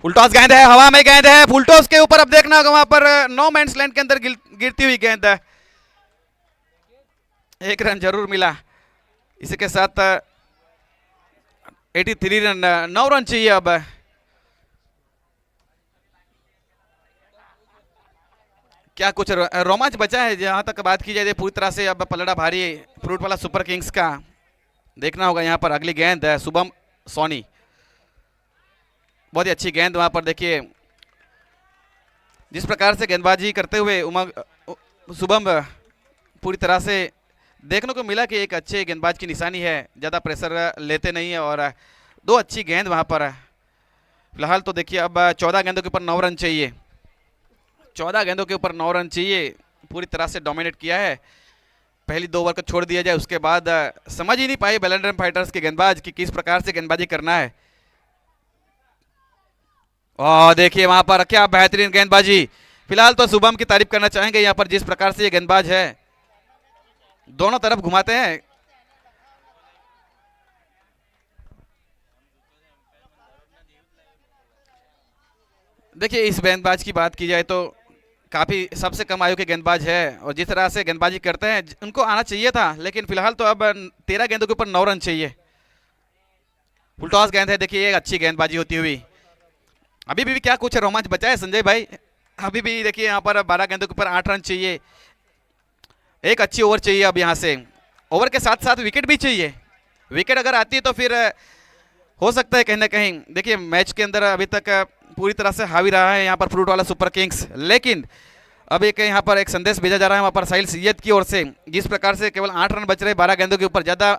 फुलटॉस गेंद है, हवा में गेंद है, फुलटॉस के ऊपर अब देखना होगा वहां पर नो मैंस लैंड के अंदर गिरती हुई गेंद है। 1 रन जरूर मिला। इसी के साथ 83 रन, 9 रन चाहिए अब। क्या कुछ रोमांच बचा है जहां तक बात की जाए पूरी तरह से। अब पलड़ा भारी फ्रूट वाला सुपर किंग्स का। देखना होगा यहाँ पर अगली गेंद है शुभम सोनी, बहुत ही अच्छी गेंद वहां पर। देखिए जिस प्रकार से गेंदबाजी करते हुए उमंग शुभम पूरी तरह से देखने को मिला कि एक अच्छे गेंदबाज की निशानी है, ज़्यादा प्रेशर लेते नहीं है, और 2 अच्छी गेंद वहां पर। फिलहाल तो देखिए अब 14 गेंदों के ऊपर 9 रन चाहिए। 14 गेंदों के ऊपर 9 रन चाहिए। पूरी तरह से डोमिनेट किया है। पहली 2 ओवर को छोड़ दिया जाए, उसके बाद समझ ही नहीं पाए बेलेंड्रम फाइटर्स के गेंदबाज कि किस प्रकार से गेंदबाजी करना है। और देखिए वहां पर क्या बेहतरीन गेंदबाजी। फिलहाल तो शुभम की तारीफ करना चाहेंगे यहाँ पर, जिस प्रकार से ये गेंदबाज है, दोनों तरफ घुमाते हैं। देखिए इस गेंदबाज की बात की जाए तो काफी सबसे कम आयु के गेंदबाज है, और जिस तरह से गेंदबाजी करते हैं उनको आना चाहिए था, लेकिन फिलहाल तो अब 13 गेंदों के ऊपर 9 रन चाहिए। फुलटॉस गेंद है, देखिए एक अच्छी गेंदबाजी होती हुई। अभी भी क्या कुछ रोमांच बचा है संजय भाई। अभी भी देखिए यहाँ पर 12 गेंदों के ऊपर 8 रन चाहिए। एक अच्छी ओवर चाहिए अब यहाँ से। ओवर के साथ साथ विकेट भी चाहिए। विकेट अगर आती है तो फिर हो सकता है कहीं ना कहीं। देखिए मैच के अंदर अभी तक पूरी तरह से हावी रहा है यहाँ पर फ्रूट वाला सुपर किंग्स, लेकिन अब एक यहाँ पर एक संदेश भेजा जा रहा है वहाँ पर साहिल सैयद की ओर से। जिस प्रकार से केवल 8 रन बच रहे 12 गेंदों के ऊपर, ज़्यादा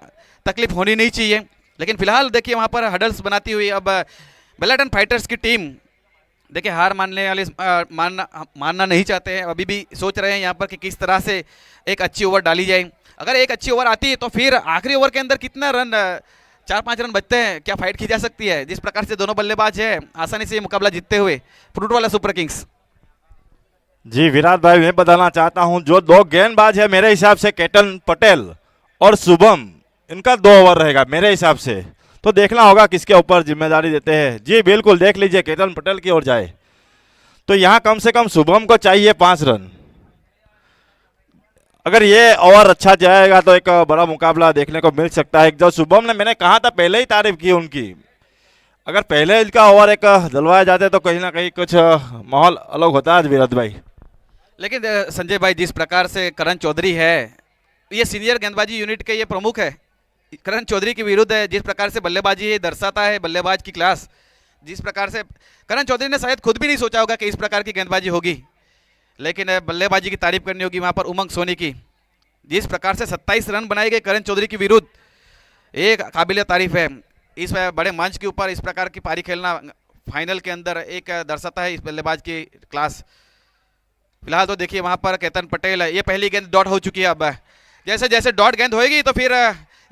तकलीफ होनी नहीं चाहिए। लेकिन फिलहाल देखिए वहाँ पर हडल्स बनाती हुई अब बेलेटन फाइटर्स की टीम देखिए हार मानने वाले मानना नहीं चाहते हैं। अभी भी सोच रहे हैं यहाँ पर कि किस तरह से एक अच्छी ओवर डाली जाए। अगर एक अच्छी ओवर आती है तो फिर आखिरी ओवर के अंदर कितना रन, 4-5 रन बचते हैं, क्या फाइट की जा सकती है। जिस प्रकार से दोनों बल्लेबाज है आसानी से ये मुकाबला जीतते हुए फ्रूट वाला सुपर किंग्स। जी विराट भाई, मैं बताना चाहता हूं जो 2 गेंदबाज है मेरे हिसाब से केतन पटेल और शुभम, इनका 2 ओवर रहेगा मेरे हिसाब से। तो देखना होगा किसके ऊपर जिम्मेदारी देते हैं। जी बिल्कुल, देख लीजिए केतन पटेल की ओर जाए तो यहाँ कम से कम शुभम को चाहिए 5 रन। अगर ये ओवर अच्छा जाएगा तो एक बड़ा मुकाबला देखने को मिल सकता है। जो शुभम ने, मैंने कहा था पहले ही तारीफ की उनकी, अगर पहले इनका ओवर एक दिलवाए जाते तो कहीं ना कहीं कुछ माहौल अलग होता है विराट भाई। लेकिन संजय भाई जिस प्रकार से करण चौधरी है, ये सीनियर गेंदबाजी यूनिट के ये प्रमुख है। करण चौधरी के विरुद्ध है, जिस प्रकार से बल्लेबाजी है दर्शाता है बल्लेबाज की क्लास। जिस प्रकार से करण चौधरी ने शायद खुद भी नहीं सोचा होगा कि इस प्रकार की गेंदबाजी होगी, लेकिन बल्लेबाजी की तारीफ करनी होगी वहाँ पर उमंग सोनी की। जिस प्रकार से 27 रन बनाए गए करण चौधरी के विरुद्ध, एक काबिल तारीफ है। इस बड़े मंच के ऊपर इस प्रकार की पारी खेलना फाइनल के अंदर एक दर्शाता है इस बल्लेबाज की क्लास। फिलहाल तो देखिए वहाँ पर केतन पटेल, ये पहली गेंद डॉट हो चुकी है। अब जैसे जैसे डॉट गेंद होएगी तो फिर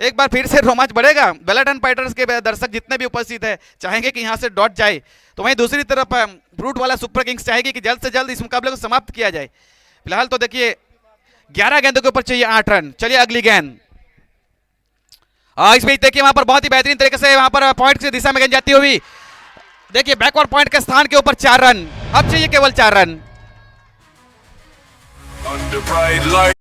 एक बार फिर से रोमांच बढ़ेगा। बेलाटन फाइटर्स के दर्शक जितने भी उपस्थित है चाहेंगे कि यहाँ से डॉट जाए, तो वहीं दूसरी तरफ ब्रूट वाला सुपर किंग्स चाहेगी कि जल्द से जल्द इस मुकाबले को समाप्त किया जाए। फिलहाल तो देखिए 11 गेंदों के ऊपर चाहिए 8 रन। चलिए अगली गेंद। इस बीच देखिए वहां पर बहुत ही बेहतरीन तरीके से वहां पर पॉइंट की दिशा में गेंद जाती हुई, देखिए बैकवर्ड पॉइंट के स्थान के ऊपर 4 रन। अब चाहिए केवल 4 रन। Under bright light.